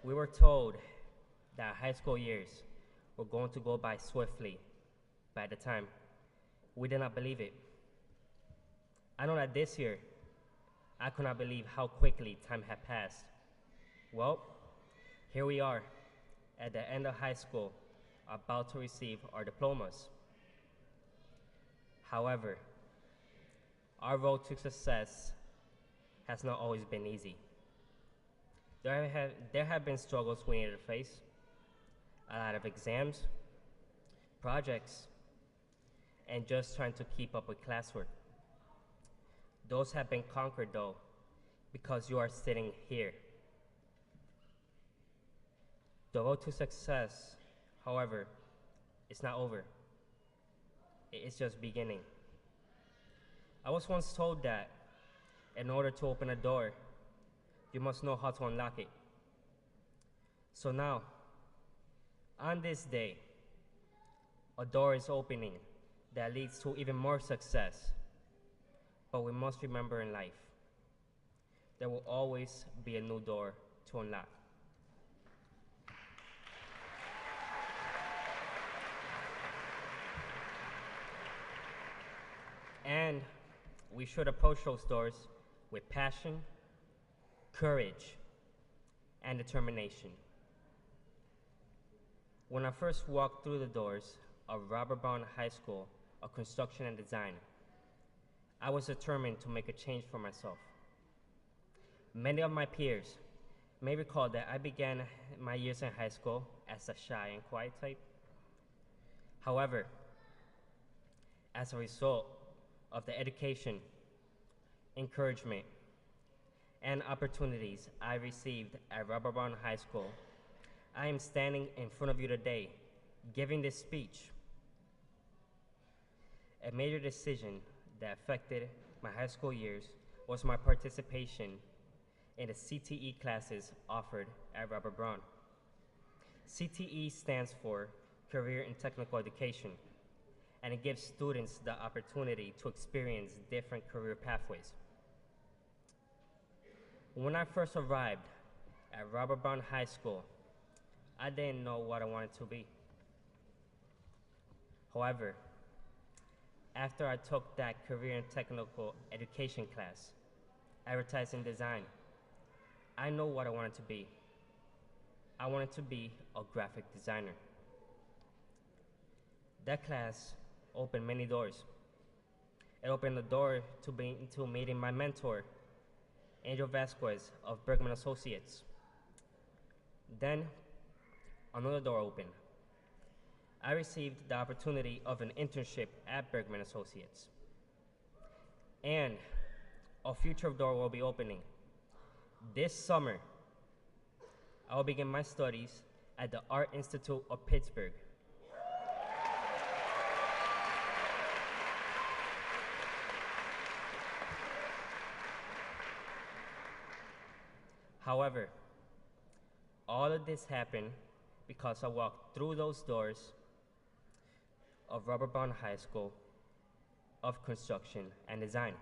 J: We were told that high school years were going to go by swiftly. By the time, we did not believe it. I know that this year, I could not believe how quickly time had passed. Well, here we are at the end of high school, about to receive our diplomas. However, our road to success has not always been easy. There have been struggles we needed to face, a lot of exams, projects, and just trying to keep up with classwork. Those have been conquered though, because you are sitting here. The road to success, however, is not over. It is just beginning. I was once told that in order to open a door, you must know how to unlock it. So now, on this day, a door is opening that leads to even more success. But we must remember in life, there will always be a new door to unlock. And we should approach those doors with passion, courage, and determination. When I first walked through the doors of Robert Brown High School of Construction and Design, I was determined to make a change for myself. Many of my peers may recall that I began my years in high school as a shy and quiet type. However, as a result of the education, encouragement, and opportunities I received at Robert Brown High School, I am standing in front of you today, giving this speech. A major decision that affected my high school years was my participation in the CTE classes offered at Robert Brown. CTE stands for Career and Technical Education, and it gives students the opportunity to experience different career pathways. When I first arrived at Robert Brown High School, I didn't know what I wanted to be. However, after I took that career and technical education class, advertising design, I know what I wanted to be. I wanted to be a graphic designer. That class opened many doors. It opened the door to meeting my mentor, Angel Vasquez of Bergman Associates. Then, another door opened. I received the opportunity of an internship at Bergman Associates. And a future door will be opening. This summer, I will begin my studies at the Art Institute of Pittsburgh. However, all of this happened because I walked through those doors of Robert Brown High School of Construction and Design.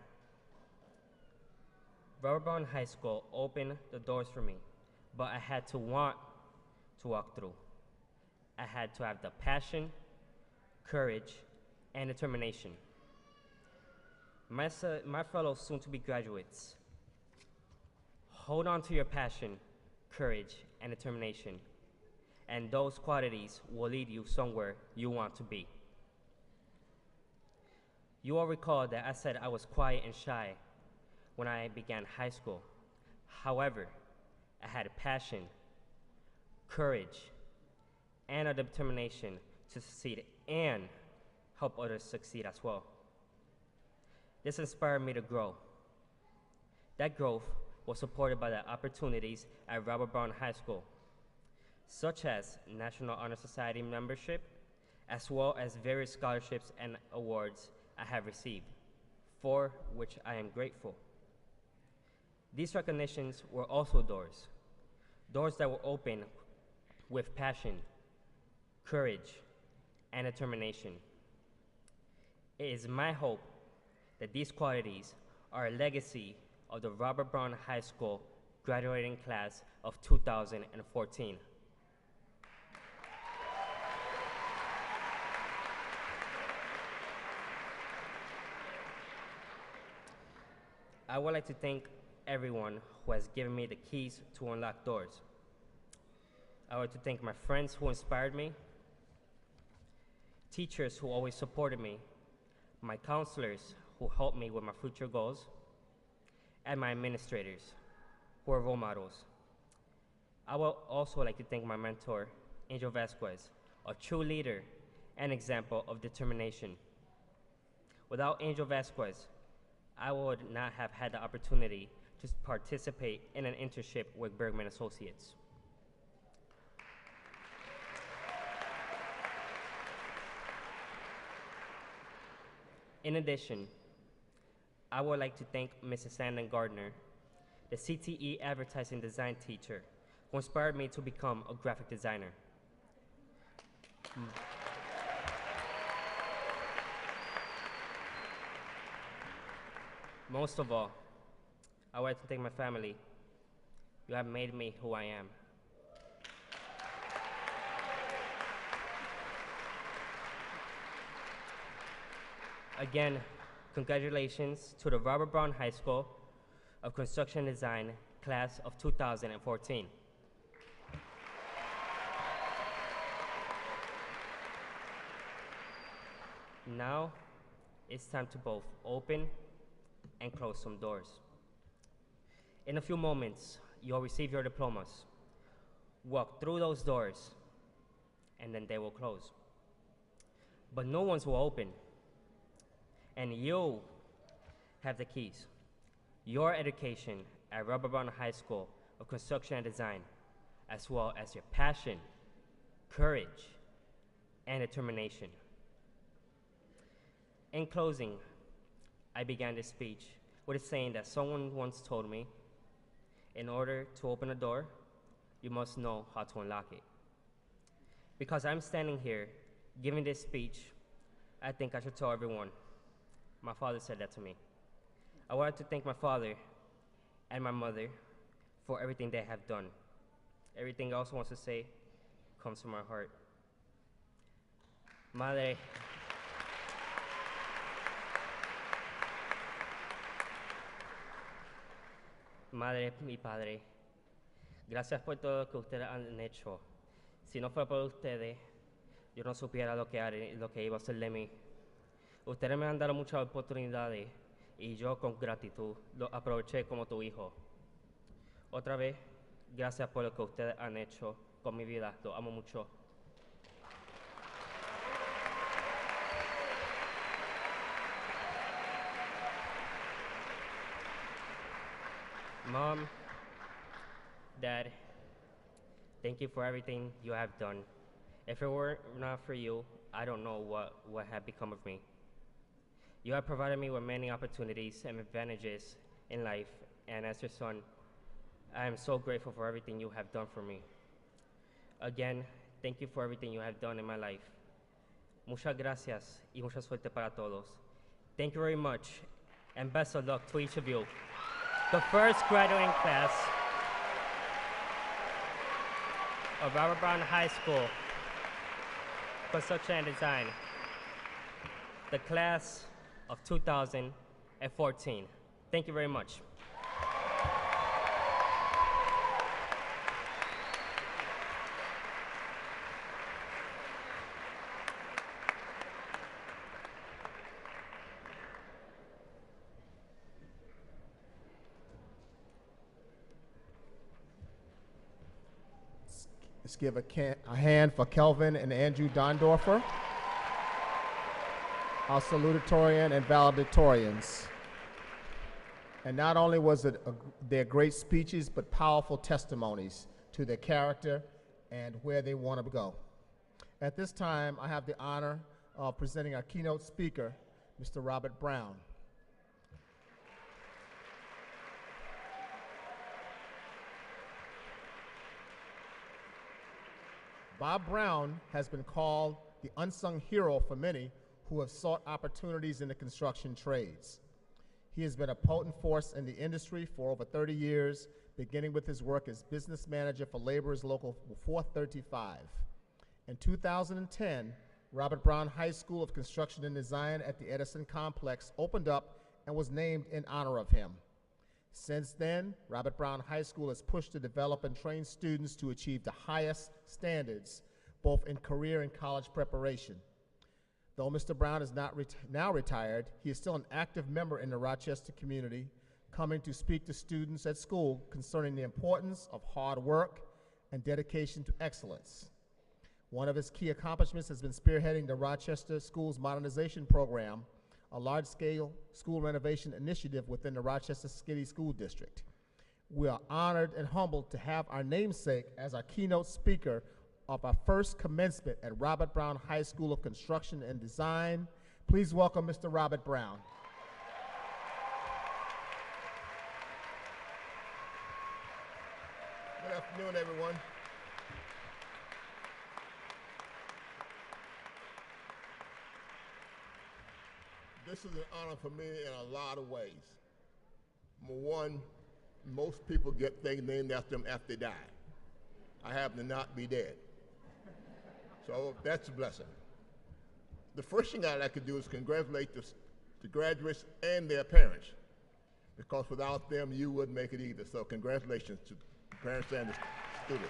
J: Robert Brown High School opened the doors for me, but I had to want to walk through. I had to have the passion, courage, and determination. My fellow soon-to-be graduates, hold on to your passion, courage, and determination, and those qualities will lead you somewhere you want to be. You all recall that I said I was quiet and shy when I began high school. However, I had a passion, courage, and a determination to succeed and help others succeed as well. This inspired me to grow. That growth was supported by the opportunities at Robert Brown High School, such as National Honor Society membership, as well as various scholarships and awards I have received. for which I am grateful. These recognitions were also doors, doors that were open with passion, courage, and determination. It is my hope that these qualities are a legacy of the Robert Brown High School graduating class of 2014. I would like to thank everyone who has given me the keys to unlock doors. I would like to thank my friends who inspired me, teachers who always supported me, my counselors who helped me with my future goals, and my administrators who are role models. I would also like to thank my mentor, Angel Vasquez, a true leader and example of determination. Without Angel Vasquez, I would not have had the opportunity to participate in an internship with Bergman Associates. In addition, I would like to thank Mrs. Sandon Gardner, the CTE advertising design teacher, who inspired me to become a graphic designer. Most of all, I would like to thank my family. You have made me who I am. Again, congratulations to the Robert Brown High School of Construction Design class of 2014. Now, it's time to both open and close some doors. In a few moments, you'll receive your diplomas. Walk through those doors, and then they will close. But no one's will open, and you have the keys. Your education at Robert Brown High School of Construction and Design, as well as your passion, courage, and determination. In closing, I began this speech with a saying that someone once told me, in order to open a door, you must know how to unlock it. Because I'm standing here giving this speech, I think I should tell everyone. My father said that to me. I wanted to thank my father and my mother for everything they have done. Everything I also want to say comes from my heart. Madre, Madre y Padre, gracias por todo lo que ustedes han hecho. Si no fuera por ustedes, yo no supiera lo que iba a ser de mí. Ustedes me han dado muchas oportunidades y yo con gratitud lo aproveché como tu hijo. Otra vez, gracias por lo que ustedes han hecho con mi vida. Lo amo mucho. Mom, Dad, thank you for everything you have done. If it were not for you, I don't know what had become of me. You have provided me with many opportunities and advantages in life, and as your son, I am so grateful for everything you have done for me. Again, thank you for everything you have done in my life. Muchas gracias y mucha suerte para todos. Thank you very much, and best of luck to each of you. The first graduating class of Robert Brown High School, Construction and Design, the class of 2014. Thank you very much.
D: Let's give a hand for Kelvin and Andrew Dondorfer, our salutatorian and valedictorians. And not only was it their great speeches, but powerful testimonies to their character and where they want to go. At this time, I have the honor of presenting our keynote speaker, Mr. Robert Brown. Bob Brown has been called the unsung hero for many who have sought opportunities in the construction trades. He has been a potent force in the industry for over 30 years, beginning with his work as business manager for Laborers Local 435. In 2010, Robert Brown High School of Construction and Design at the Edison Complex opened up and was named in honor of him. Since then, Robert Brown High School has pushed to develop and train students to achieve the highest standards, both in career and college preparation. Though Mr. Brown is now retired, he is still an active member in the Rochester community, coming to speak to students at school concerning the importance of hard work and dedication to excellence. One of his key accomplishments has been spearheading the Rochester Schools Modernization Program, a large-scale school renovation initiative within the Rochester City School District. We are honored and humbled to have our namesake as our keynote speaker of our first commencement at Robert Brown High School of Construction and Design. Please welcome Mr. Robert Brown.
K: Good afternoon, everyone. This is an honor for me in a lot of ways. Number one, most people get things named after them after they die. I happen to not be dead. So that's a blessing. The first thing I'd like to do is congratulate the graduates and their parents, because without them, you wouldn't make it either. So congratulations to the parents and the students.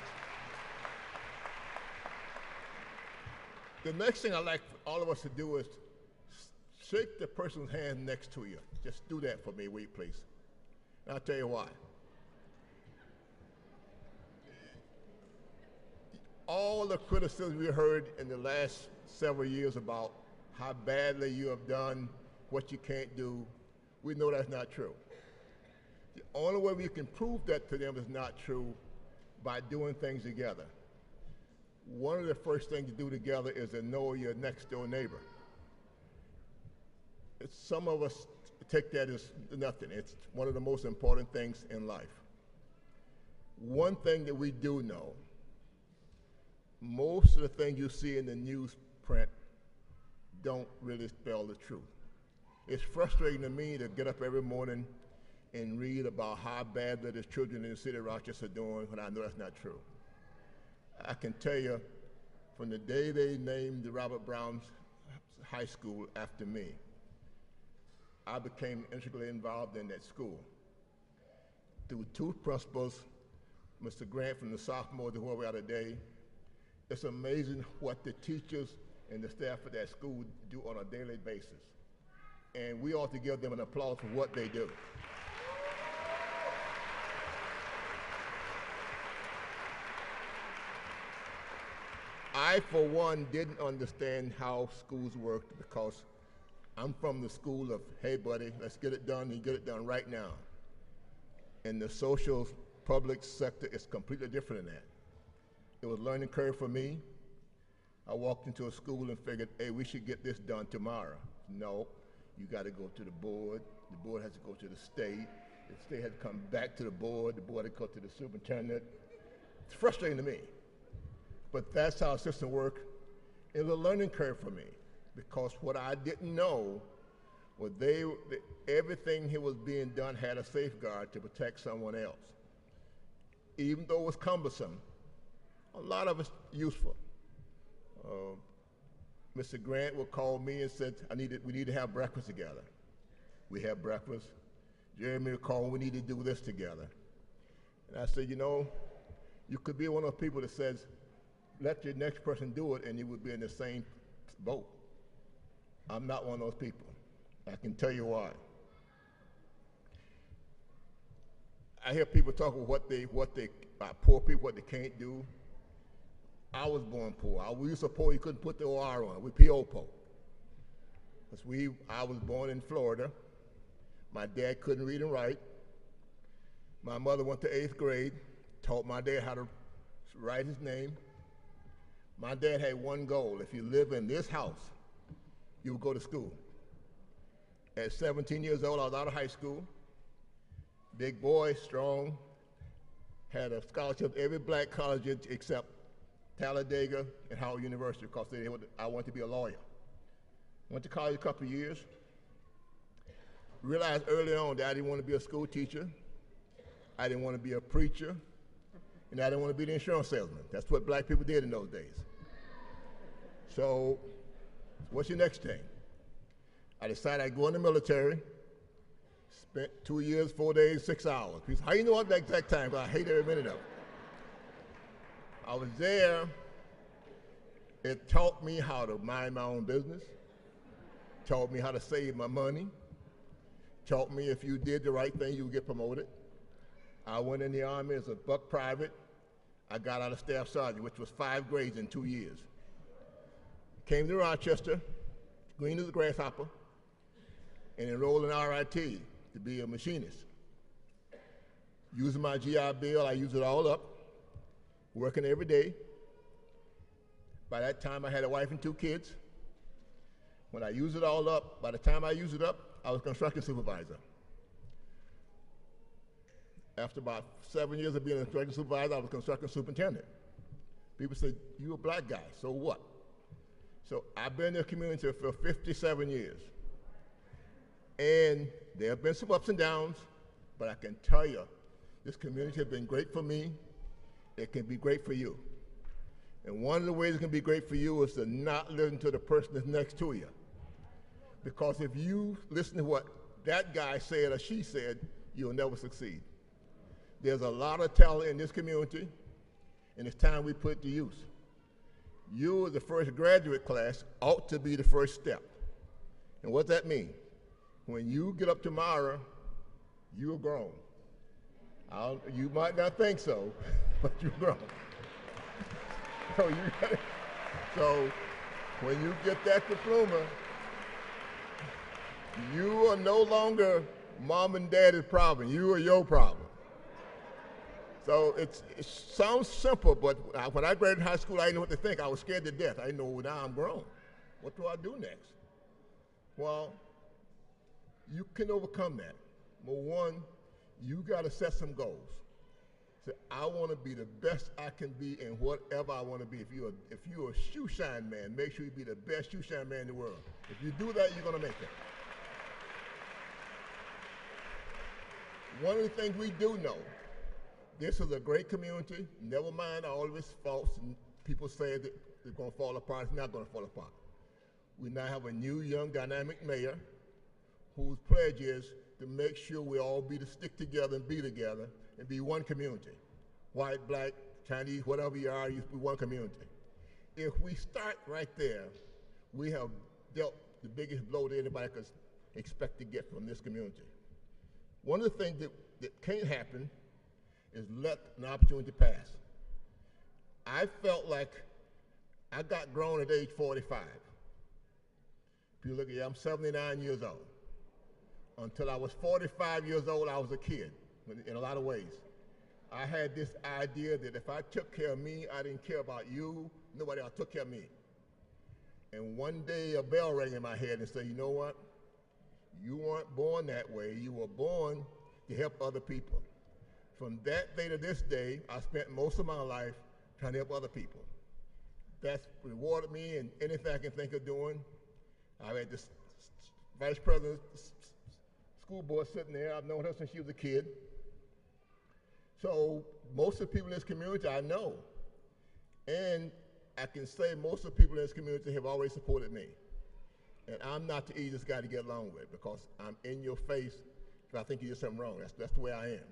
K: The next thing I'd like for all of us to do is shake the person's hand next to you. Just do that for me, will you please? And I'll tell you why. All the criticism we heard in the last several years about how badly you have done, what you can't do, we know that's not true. The only way we can prove that to them is not true by doing things together. One of the first things to do together is to know your next door neighbor. Some of us take that as nothing. It's one of the most important things in life. One thing that we do know, most of the things you see in the newsprint don't really spell the truth. It's frustrating to me to get up every morning and read about how badly the children in the city of Rochester are doing when I know that's not true. I can tell you, from the day they named the Robert Brown High School after me, I became integrally involved in that school. Through two principals, Mr. Grant from the sophomore to where we are today, it's amazing what the teachers and the staff of that school do on a daily basis. And we ought to give them an applause for what they do. I, for one, didn't understand how schools worked because I'm from the school of, hey, buddy, let's get it done and get it done right now. And the social public sector is completely different than that. It was a learning curve for me. I walked into a school and figured, hey, we should get this done tomorrow. No, you got to go to the board has to go to the state has to come back to the board has to go to the superintendent. It's frustrating to me, but that's how the system works. It was a learning curve for me, because what I didn't know was everything that was being done had a safeguard to protect someone else. Even though it was cumbersome, a lot of it's useful. Mr. Grant would call me and said, we need to have breakfast together. We have breakfast. Jeremy would call, we need to do this together. And I said, you could be one of those people that says, let your next person do it, and you would be in the same boat. I'm not one of those people. I can tell you why. I hear people talk about poor people, what they can't do. I was born poor. We were so poor you couldn't put the OR on. We P.O. poor. I was born in Florida. My dad couldn't read and write. My mother went to 8th grade, taught my dad how to write his name. My dad had one goal: if you live in this house, you will go to school. At 17 years old, I was out of high school. Big boy, strong, had a scholarship at every black college except Talladega, and Howard University because I wanted to be a lawyer. Went to college a couple of years. Realized early on that I didn't want to be a school teacher, I didn't want to be a preacher, and I didn't want to be the insurance salesman. That's what black people did in those days. So, what's your next thing? I decided I'd go in the military, spent 2 years, 4 days, 6 hours. People say, how you know what the exact time? Because I hate every minute of it. I was there. It taught me how to mind my own business, taught me how to save my money, taught me if you did the right thing, you would get promoted. I went in the Army as a buck private. I got out of staff sergeant, which was 5 grades in 2 years. Came to Rochester, green as a grasshopper, and enrolled in RIT to be a machinist. Using my GI Bill, I used it all up, working every day. By that time, I had a wife and 2 kids. When I used it all up, by the time I used it up, I was construction supervisor. After about 7 years of being a construction supervisor, I was construction superintendent. People say, you're a black guy, so what? So I've been in the community for 57 years. And there have been some ups and downs, but I can tell you, this community has been great for me. It can be great for you. And one of the ways it can be great for you is to not listen to the person that's next to you. Because if you listen to what that guy said or she said, you'll never succeed. There's a lot of talent in this community, and it's time we put it to use. You, as the first graduate class, ought to be the first step. And what does that mean? When you get up tomorrow, you're grown. You might not think so, but you're grown. So when you get that diploma, you are no longer mom and daddy's problem. You are your problem. So it sounds simple, but when I graduated high school, I didn't know what to think. I was scared to death. I didn't know, now I'm grown. What do I do next? Well, you can overcome that. Well, one, you got to set some goals. Say, I want to be the best I can be in whatever I want to be. If you're a shoe shine man, make sure you be the best shoe shine man in the world. If you do that, you're going to make it. One of the things we do know, this is a great community. Never mind all of its faults. And people say that it's going to fall apart. It's not going to fall apart. We now have a new, young, dynamic mayor whose pledge is to make sure we all stick together and be one community. White, black, Chinese, whatever you are, you be one community. If we start right there, we have dealt the biggest blow that anybody could expect to get from this community. One of the things that can't happen is let an opportunity pass. I felt like I got grown at age 45. If you look at me, I'm 79 years old. Until I was 45 years old, I was a kid in a lot of ways. I had this idea that if I took care of me, I didn't care about you, nobody else took care of me. And one day a bell rang in my head and said, you know what? You weren't born that way. You were born to help other people. From that day to this day, I spent most of my life trying to help other people. That's rewarded me in anything I can think of doing. I had this vice president, school board sitting there. I've known her since she was a kid. So most of the people in this community I know. And I can say most of the people in this community have always supported me. And I'm not the easiest guy to get along with because I'm in your face if I think you did something wrong. That's the way I am.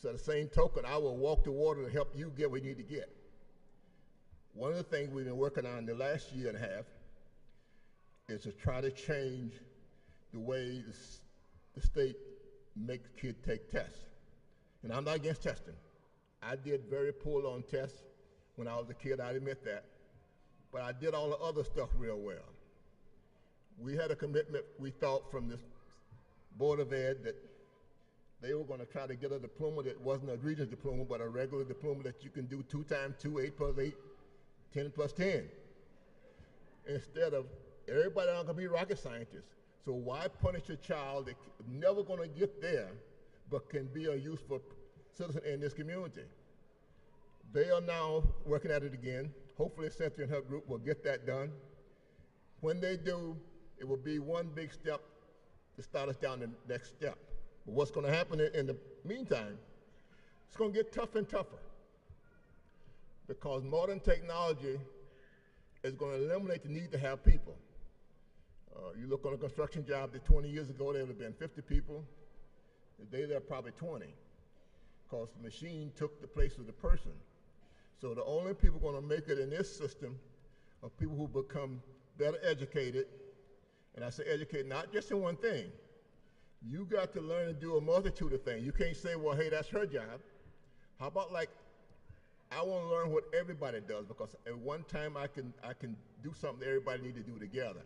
K: So the same token, I will walk the water to help you get what you need to get. One of the things we've been working on the last year and a half is to try to change the way the state makes kids take tests. And I'm not against testing. I did very poorly on tests when I was a kid, I admit that. But I did all the other stuff real well. We had a commitment, we thought, from this Board of Ed that they were going to try to get a diploma that wasn't a Regents diploma, but a regular diploma that you can do 2 times 2, 8 plus 8, 10 plus 10. Instead of everybody not going to be rocket scientists. So why punish a child that's never going to get there, but can be a useful citizen in this community? They are now working at it again. Hopefully Cynthia and her group will get that done. When they do, it will be one big step to start us down the next step. But what's going to happen in the meantime, it's going to get tougher and tougher because modern technology is going to eliminate the need to have people. You look on a construction job that 20 years ago, there would have been 50 people. Today, there are probably 20 because the machine took the place of the person. So the only people going to make it in this system are people who become better educated. And I say educated not just in one thing. You got to learn to do a multitude of things. You can't say, well, hey, that's her job. How about like, I want to learn what everybody does because at one time I can do something everybody need to do together.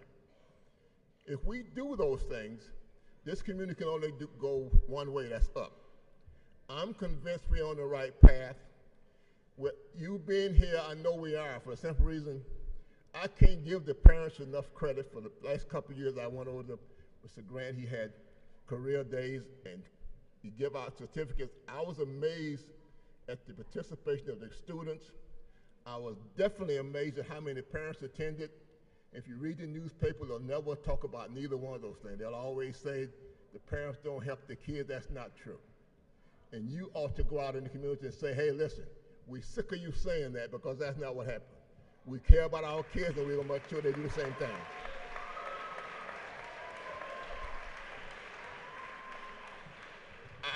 K: If we do those things, this community can only go one way, that's up. I'm convinced we're on the right path. With you being here, I know we are for the simple reason I can't give the parents enough credit for the last couple of years I went over to Mr. Grant. He had career days and he give out certificates. I was amazed at the participation of the students. I was definitely amazed at how many parents attended. If you read the newspaper, they'll never talk about neither one of those things. They'll always say the parents don't help the kids. That's not true. And you ought to go out in the community and say, hey, listen, we're sick of you saying that because that's not what happened. We care about our kids and we're going to make sure they do the same thing.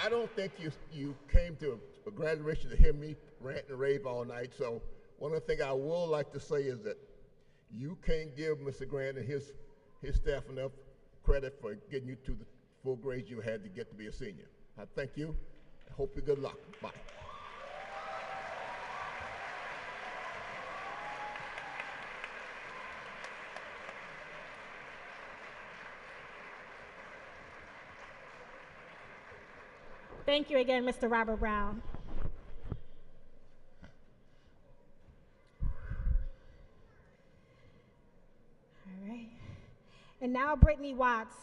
K: I don't think you came to a graduation to hear me rant and rave all night. So one of the things I would like to say is that you can't give Mr. Grant and his staff enough credit for getting you to the full grades you had to get to be a senior. I thank you. I hope you good luck. Bye.
A: Thank you again, Mr. Robert Brown. All right. And now Brittany Watts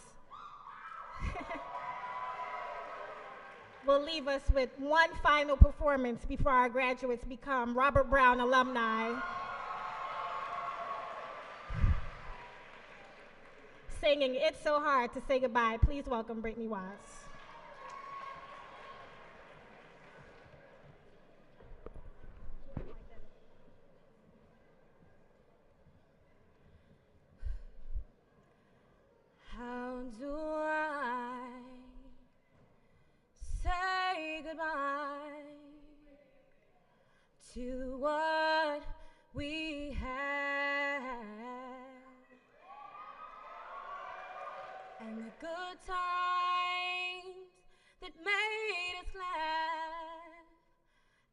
A: will leave us with one final performance before our graduates become Robert Brown alumni. Singing It's So Hard to Say Goodbye. Please welcome Brittany Watts.
C: How do I say goodbye to what we had and the good times that made us laugh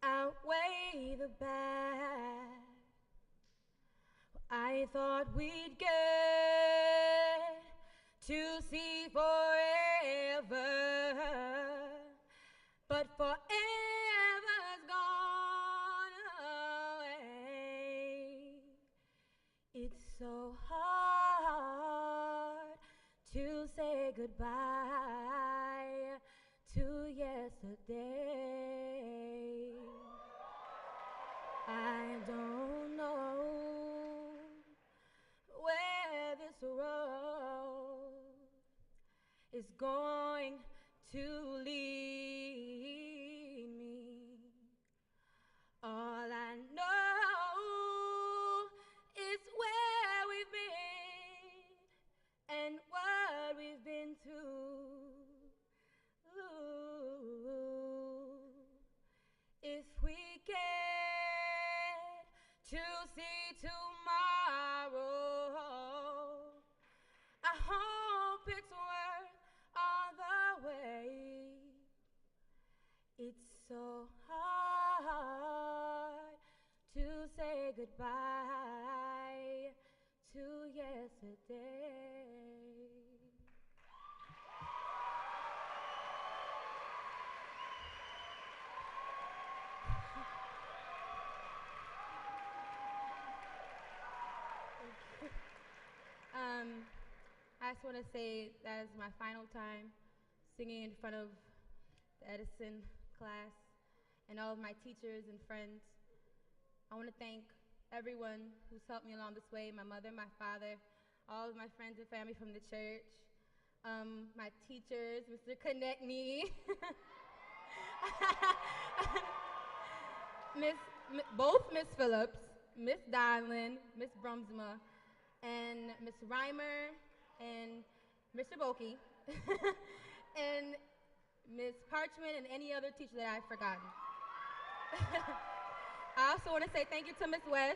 C: outweigh the bad? I thought we'd get to see forever, but forever's gone away. It's so hard to say goodbye to yesterday. I don't know where this road is going to lead me. All I know is where we've been and what we've been through. Ooh. If we get to see tomorrow, I hope it's worth all the wait. It's so hard to say goodbye to yesterday. I just want to say that is my final time singing in front of the Edison class and all of my teachers and friends. I want to thank everyone who's helped me along this way, my mother, my father, all of my friends and family from the church, my teachers, Mr. Konechny, both Miss Phillips, Miss Donlin, Miss Brumsma, and Miss Reimer, and Mr. Boki, and Miss Parchment, and any other teacher that I've forgotten. I also want to say thank you to Miss Wesh,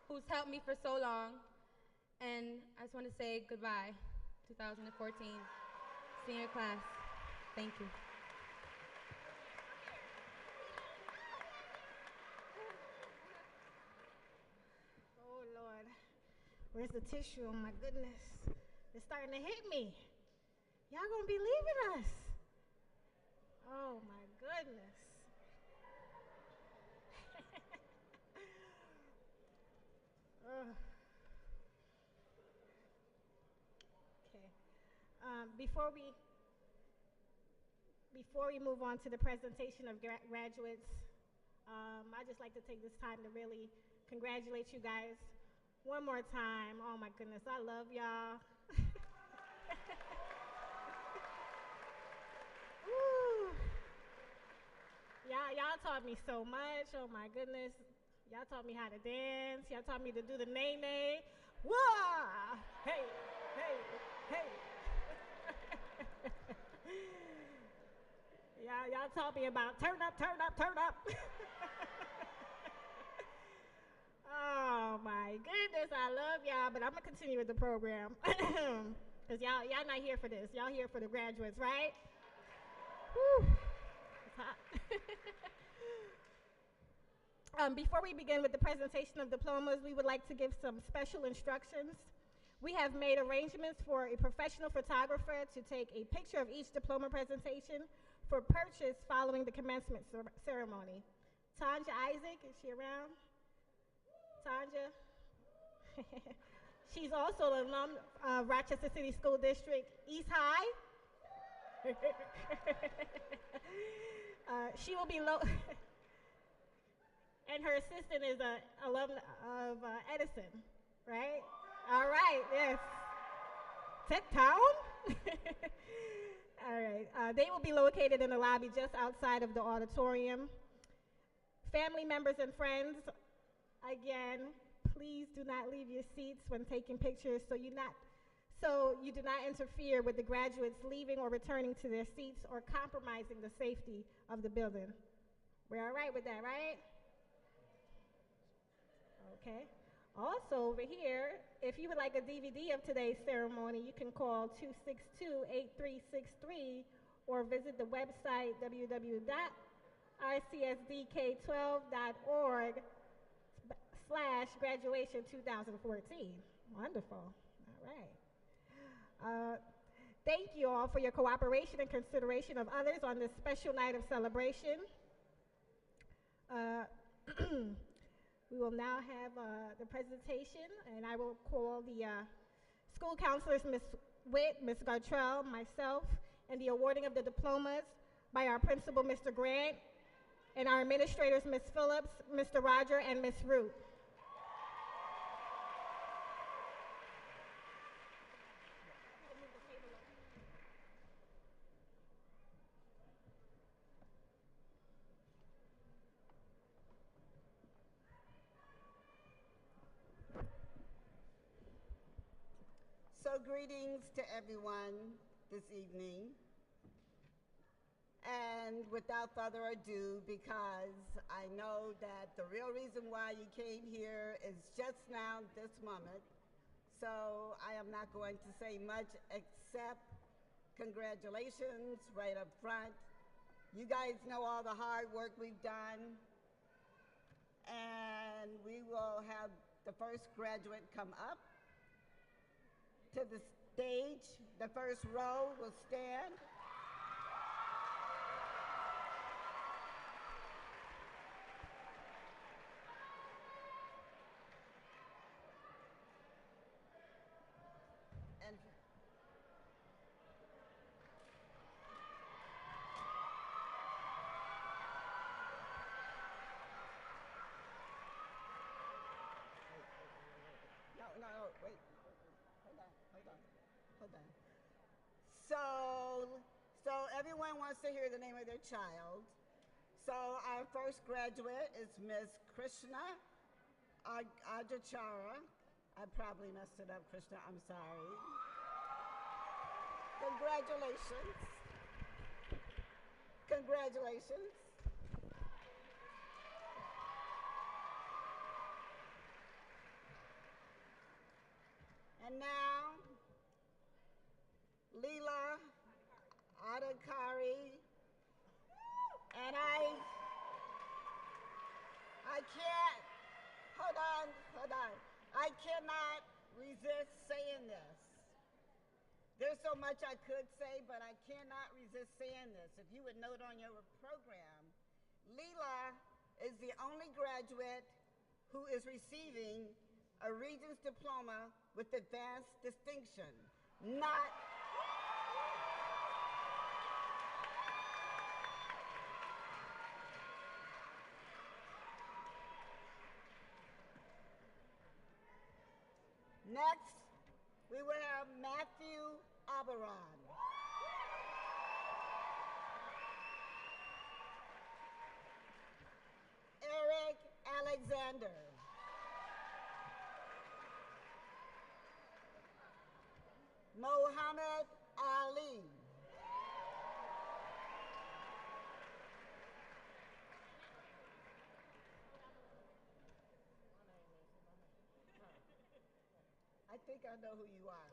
C: who's helped me for so long. And I just want to say goodbye, 2014 senior class. Thank you.
A: Oh, Lord. Where's the tissue? Oh, my goodness. It's starting to hit me. Y'all gonna be leaving us. Oh, my goodness. Ugh. Okay. Before we move on to the presentation of graduates, I'd just like to take this time to really congratulate you guys one more time. Oh my goodness, I love y'all. Woo. Y'all taught me so much. Oh my goodness. Y'all taught me how to dance. Y'all taught me to do the nay-nay. Whoa! Hey, hey, hey. Y'all taught me about turn up, turn up, turn up. Oh my goodness, I love y'all, but I'm gonna continue with the program. Because y'all not here for this. Y'all here for the graduates, right? Whew. It's hot. Before we begin with the presentation of diplomas, we would like to give some special instructions. We have made arrangements for a professional photographer to take a picture of each diploma presentation for purchase following the commencement ceremony. Tanja Isaac, is she around? Tanja? She's also an alum of Rochester City School District East High. She will be and her assistant is an alum of Edison, right? All right, yes. Tech Town? All right, they will be located in the lobby just outside of the auditorium. Family members and friends, again, please do not leave your seats when taking pictures so you do not interfere with the graduates leaving or returning to their seats or compromising the safety of the building. We're all right with that, right? Okay. Also over here, if you would like a DVD of today's ceremony, you can call 262-8363 or visit the website www.rcsdk12.org/graduation 2014. Wonderful. All right. Thank you all for your cooperation and consideration of others on this special night of celebration. We will now have the presentation, and I will call the school counselors, Ms. Witt, Ms. Gartrell, myself, and the awarding of the diplomas by our principal, Mr. Grant, and our administrators, Ms. Phillips, Mr. Roger, and Ms. Root.
L: So greetings to everyone this evening. And without further ado, because I know that the real reason why you came here is just now, this moment, so I am not going to say much except congratulations right up front. You guys know all the hard work we've done, and we will have the first graduate come up to the stage. The first row will stand. And Hold on. So everyone wants to hear the name of their child. So our first graduate is Miss Krishna Ajachara. I probably messed it up, Krishna. I'm sorry. Congratulations. Congratulations. And now, Leela Adakari, and I can't, hold on. I cannot resist saying this. There's so much I could say, but I cannot resist saying this. If you would note on your program, Leela is the only graduate who is receiving a Regents Diploma with advanced distinction, not Next, we will have Matthew Aberon. Eric Alexander. Mohammed Ali. I think I know who you are.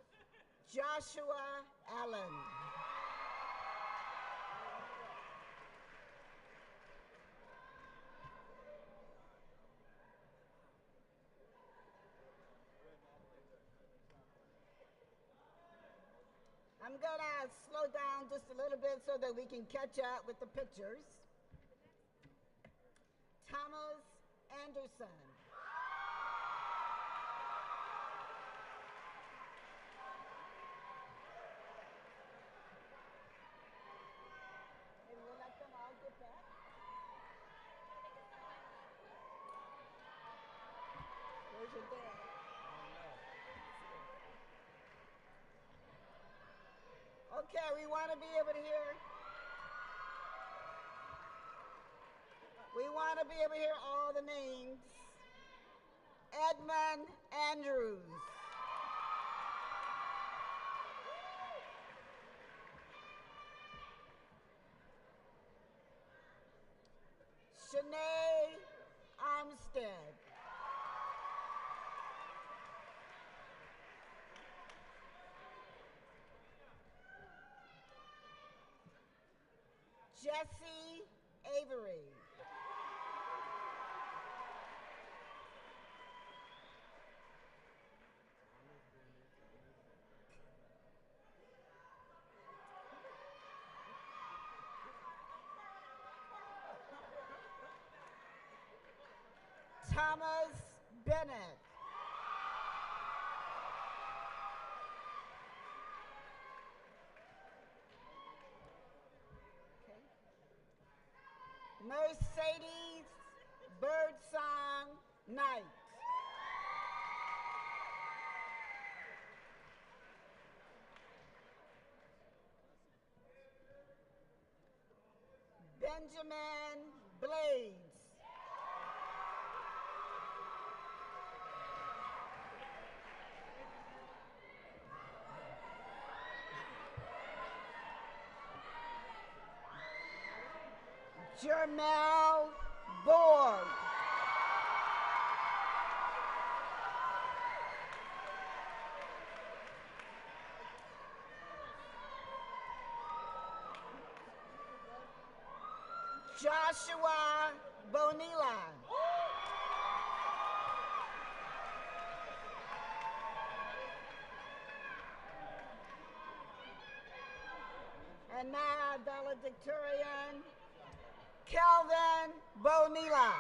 L: Joshua Allen. I'm gonna slow down just a little bit so that we can catch up with the pictures. Thomas Anderson. And we'll let them all get back. Where's your dad? Okay, we want to be able to hear. We want to be able to hear all the names. Edmund Andrews. Shanae Armstead. Jesse Avery. Thomas Bennett. Mercedes Birdsong Knight. Benjamin Blades. Jermel Borg. Joshua Bonilla. And now valedictorian Kelvin Bonilla.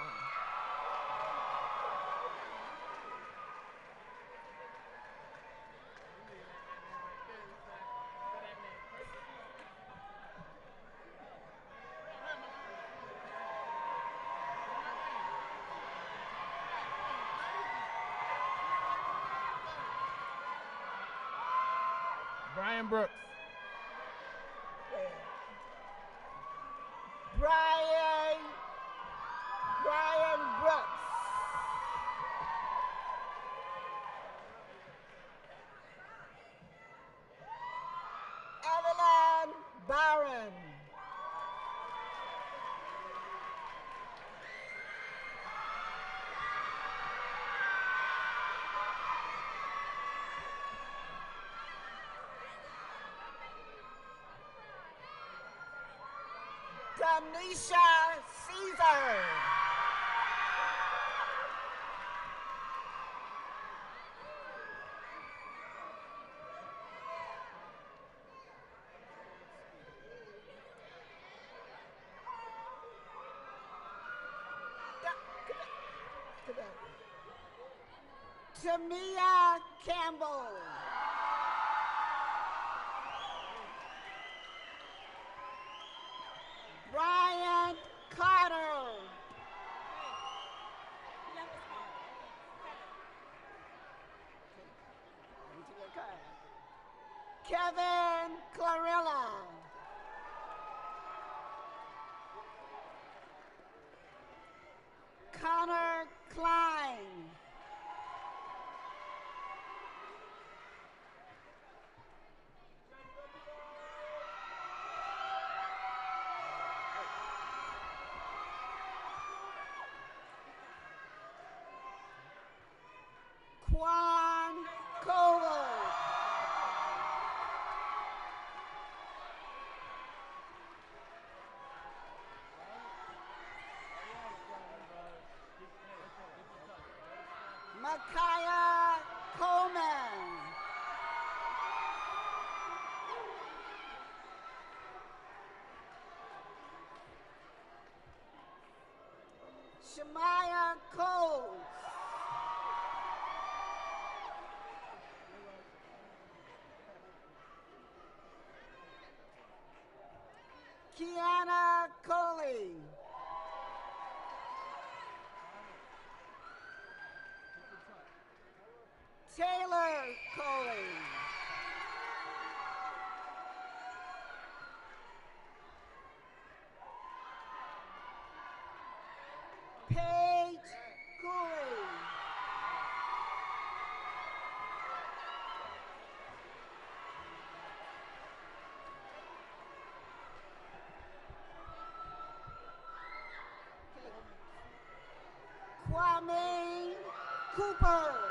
I: Brian Brooks.
L: Brian Brooks. Evelyn Byron. Tanisha Caesar. Tamia Campbell. Brian Carter. Kevin Clarilla. Connor Klein. Quan Cole. Micaiah Coleman. Shemaya Coles. Kiana Coley. Taylor Coley. Paige Cooley. Kwame Cooper.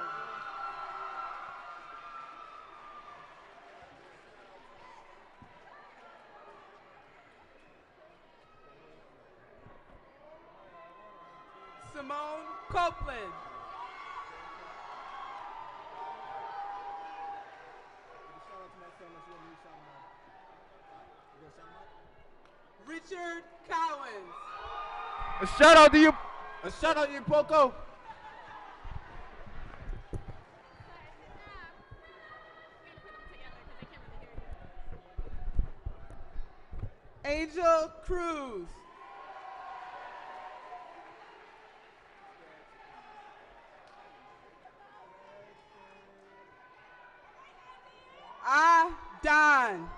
M: Simone Copeland. Richard Collins.
I: A shout out to you.
M: A shout out to you, Poco. Angel Cruz. Don.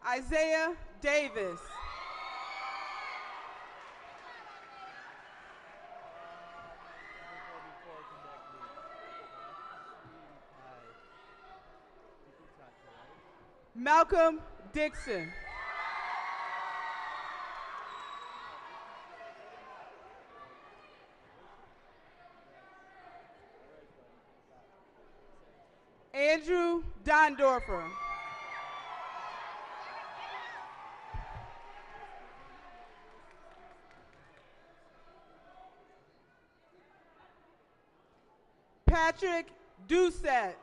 M: Isaiah Davis. Malcolm Dixon. Andrew Dondorfer. Patrick Doucette.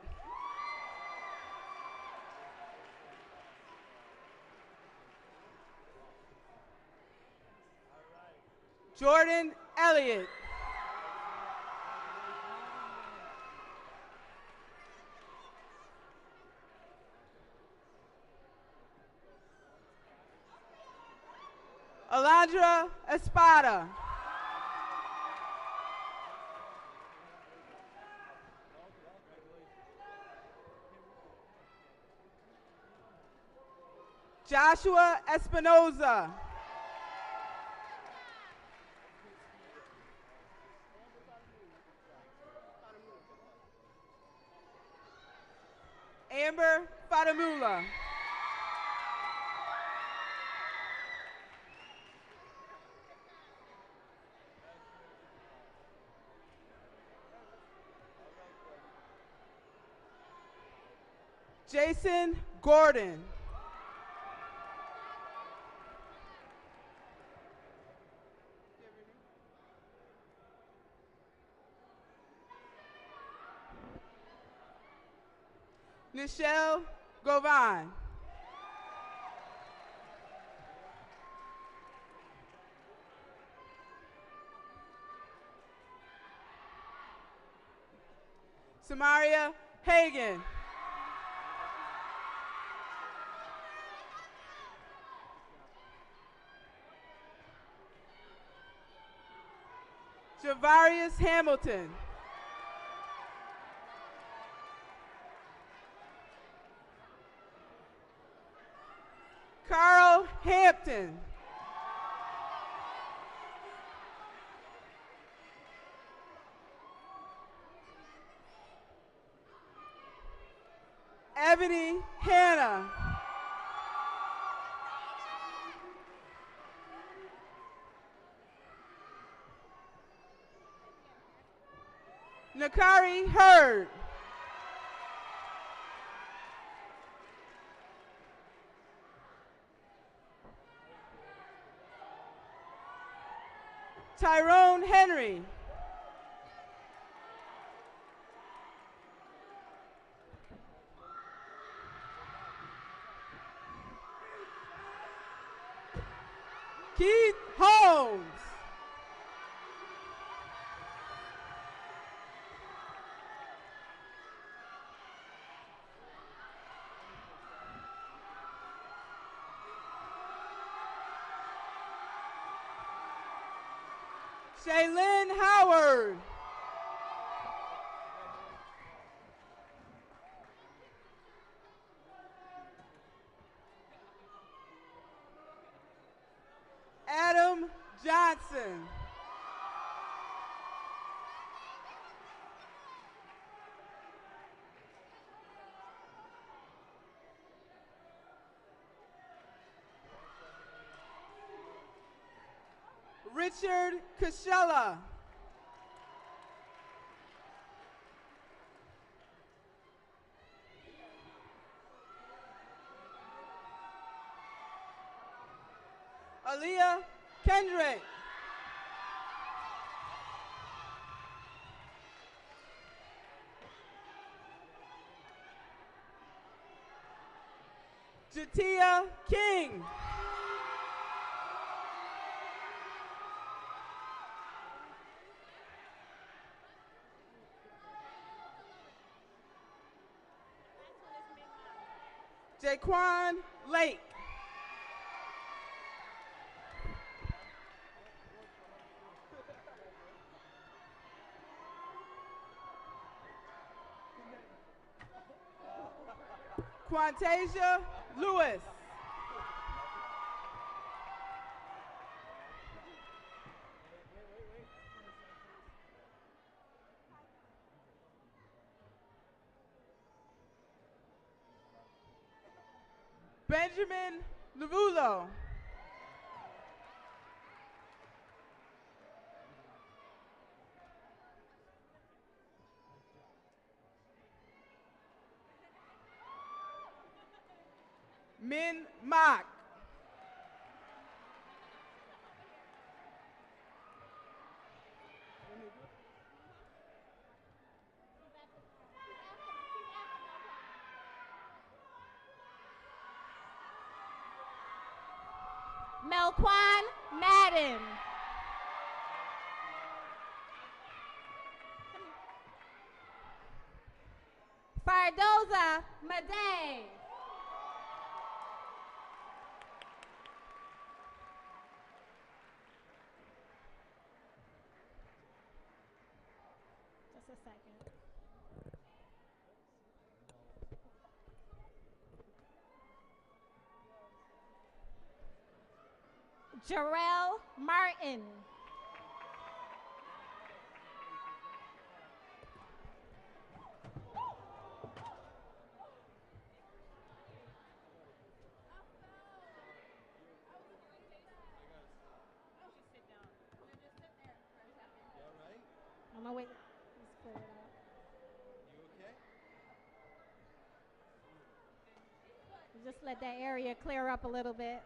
M: Jordan Elliott. Alondra Sandra Espada. Joshua Espinoza. Amber Fatamula. Jason Gordon. Nichelle Govan. Samaria Hagan. Javarius Hamilton. Carl Hampton. Ebony Hanna. Nakari Hurd. Tyrone Henry. Keith Holmes. Shaylin Howard. Adam Johnson. Richard Casella. Aaliyah Kendrick. Jatia King. Jaquan Lake. Quantasia Lewis. Benjamin Lavulo. Min Mak.
A: Melquan Madden. Fardoza Madej. Just a second. Jarrell Martin. I'm gonna wait. Let's clear it up. Just let that area clear up a little bit.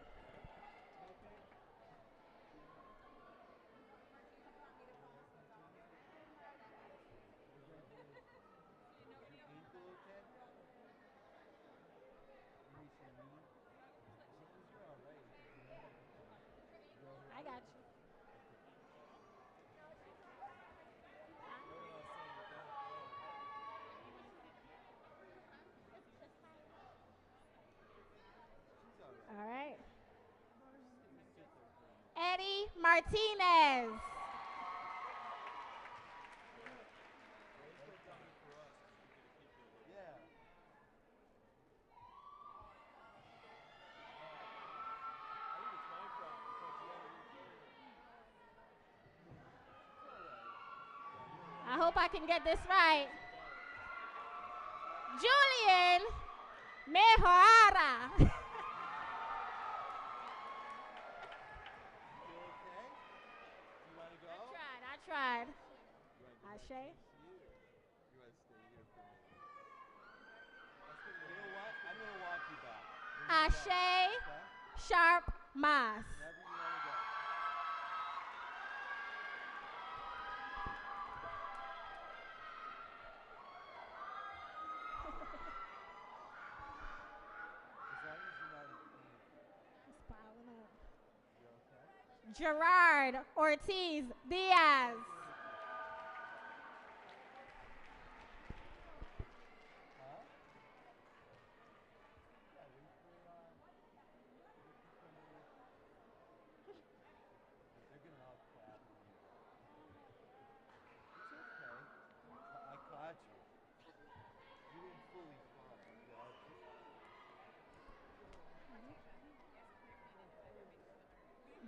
A: I got you. All right. Eddie Martinez. I hope I can get this right. Julian Mejorara. I tried. Ashe. Ashe Sharp Mas. Gerard Ortiz Diaz.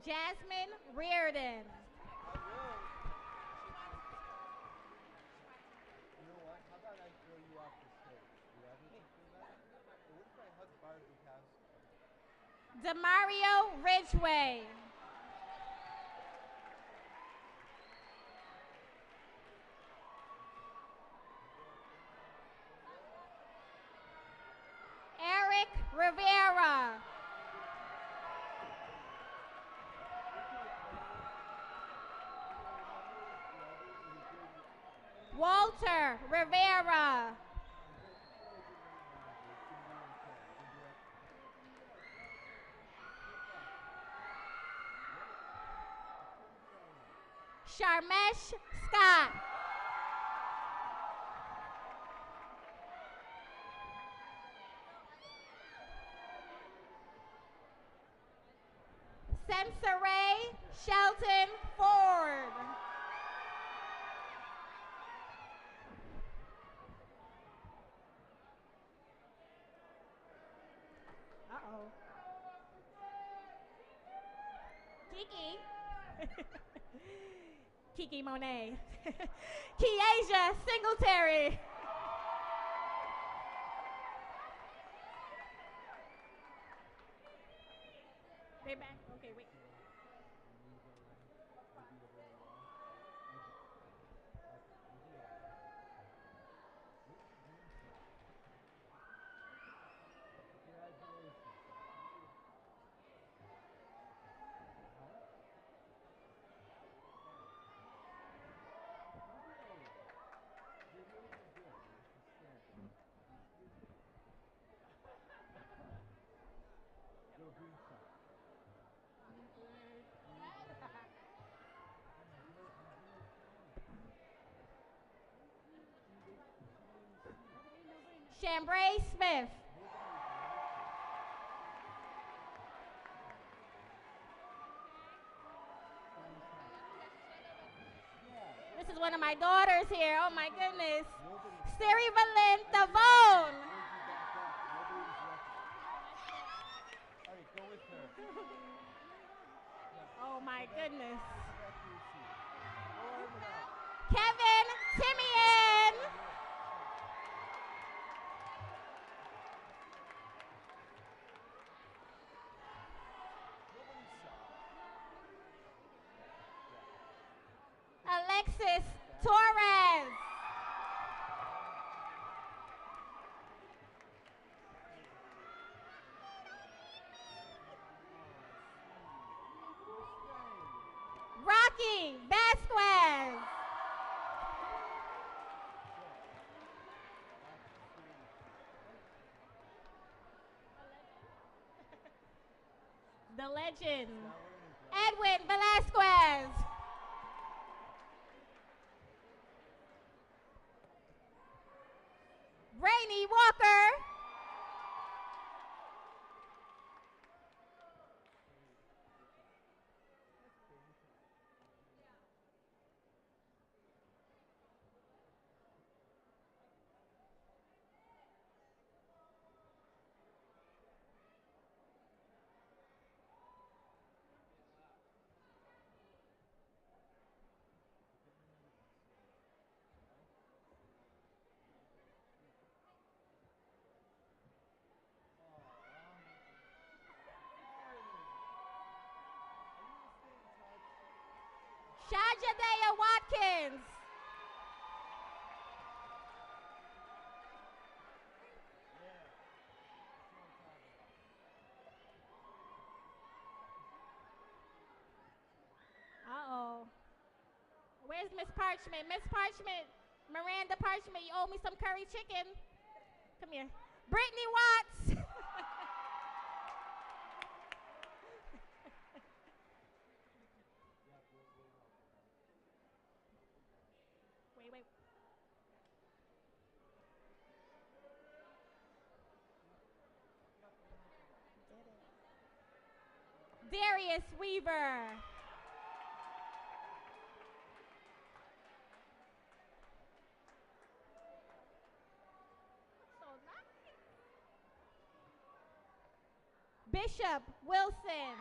A: Jasmine Reardon. Demario Ridgway. Eric Rivera. Walter Rivera. Sharmesh Scott. Sensoray Shelton Ford. Uh-oh. Kiki. Kiki Monet. Kiasia Singletary. They back? Okay, wait. Chambray Smith. This is one of my daughters here. Oh my goodness. Siri Valin Tavone. Oh my goodness. Kevin Timian. Alexis Torres. Rocky Vasquez. The legend, Edwin Velasquez. Rainey Walker. Shajadea Watkins. Uh-oh. Where's Miss Parchment? Miss Parchment, Miranda Parchment, you owe me some curry chicken. Come here. Brittany Watts. Wait. Darius Weaver. Bishop Wilson.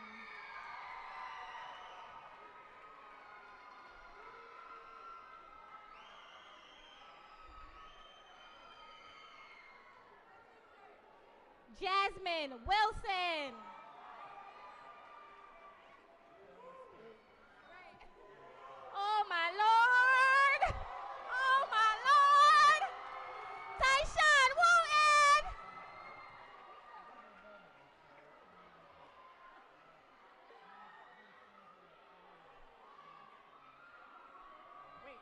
A: Jasmine Wilson. Oh my Lord. Oh my Lord. Tyshawn Wooten.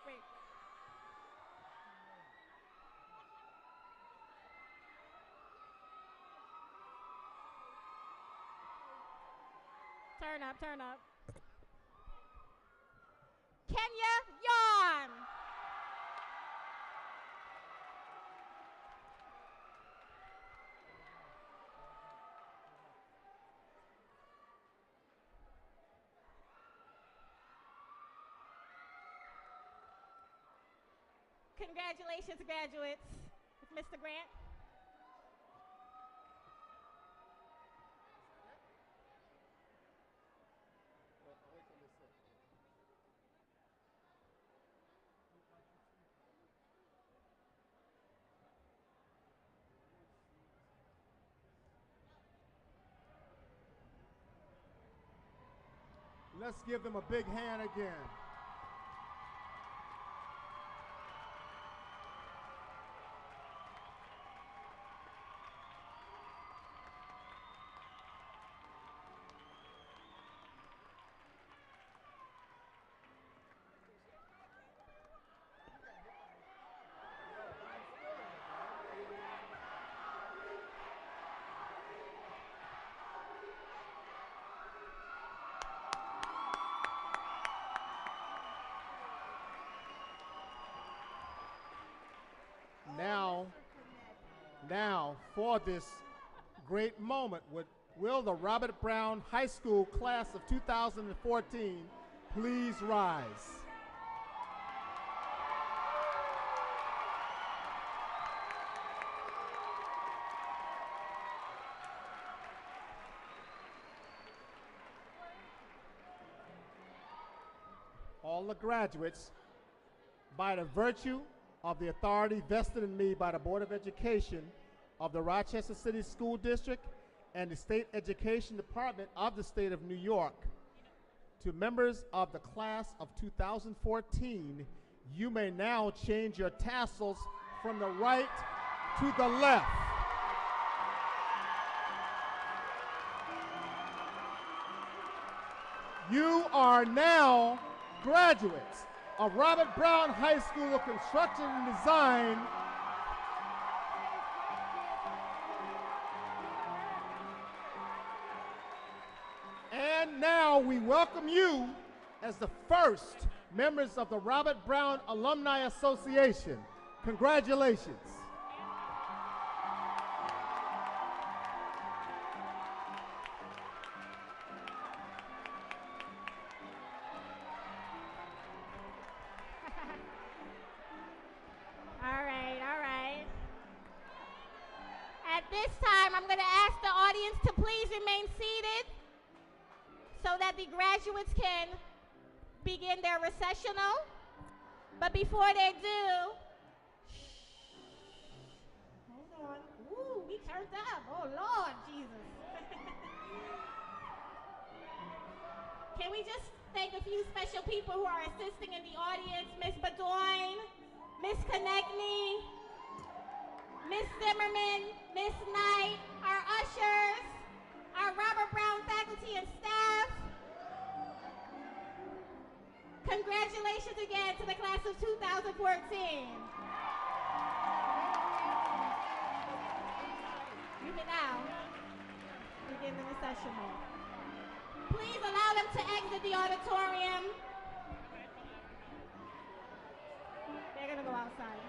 A: Wait. Turn up. Kenya Yawn. Congratulations, graduates. Mr. Grant.
N: Let's give them a big hand again. Now, for this great moment, will the Robert Brown High School class of 2014 please rise? all the graduates, by the virtue of the authority vested in me by the Board of Education of the Rochester City School District and the State Education Department of the State of New York, to members of the class of 2014, you may now change your tassels from the right to the left. You are now graduates of Robert Brown High School of Construction and Design. And now we welcome you as the first members of the Robert Brown Alumni Association. Congratulations.
A: All right. At this time, I'm going to ask the audience to please remain seated so that the graduates can begin their recessional. But before they do, hold on. Ooh, we turned up. Oh, Lord Jesus. Can we just thank a few special people who are assisting in the audience? Miss Bedoin, Miss Konechny, Miss Zimmerman, Miss Knight, our ushers, our Robert Brown faculty and staff. Congratulations again to the class of 2014. You can now begin the recessional. Please allow them to exit the auditorium. They're going to go outside.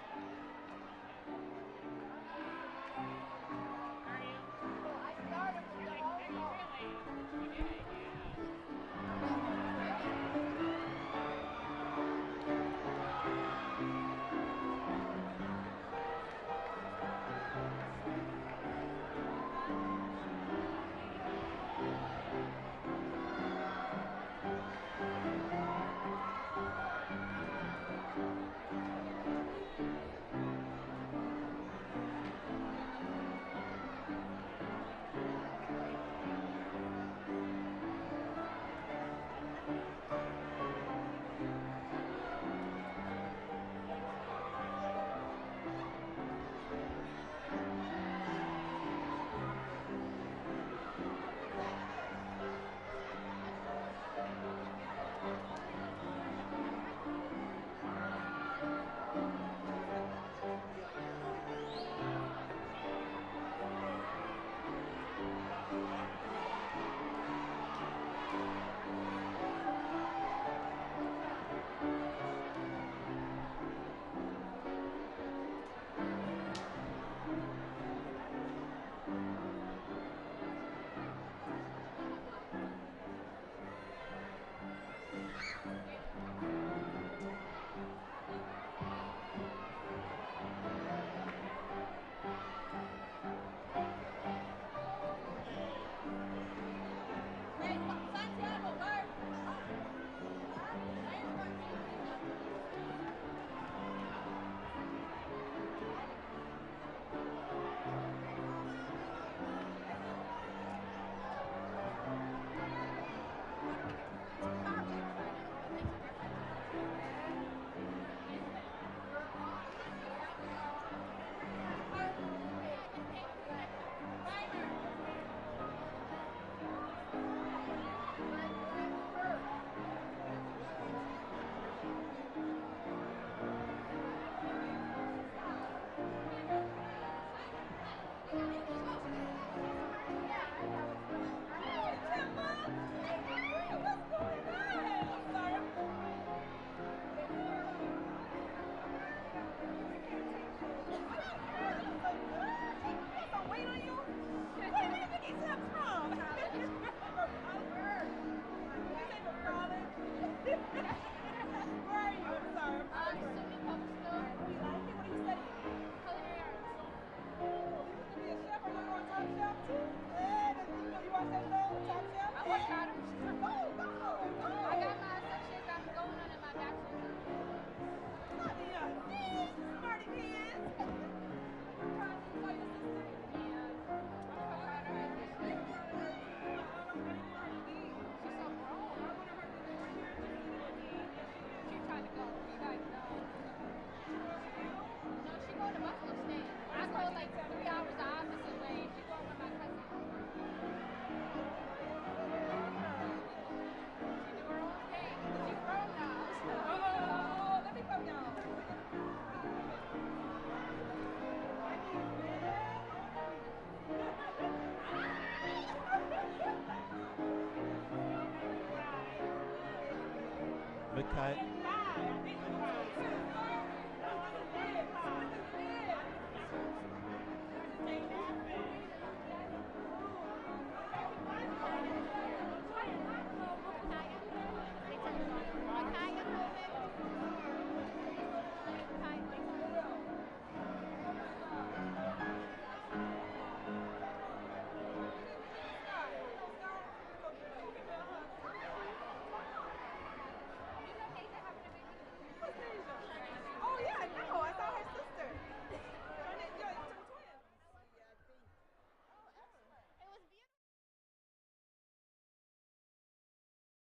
O: Mikai.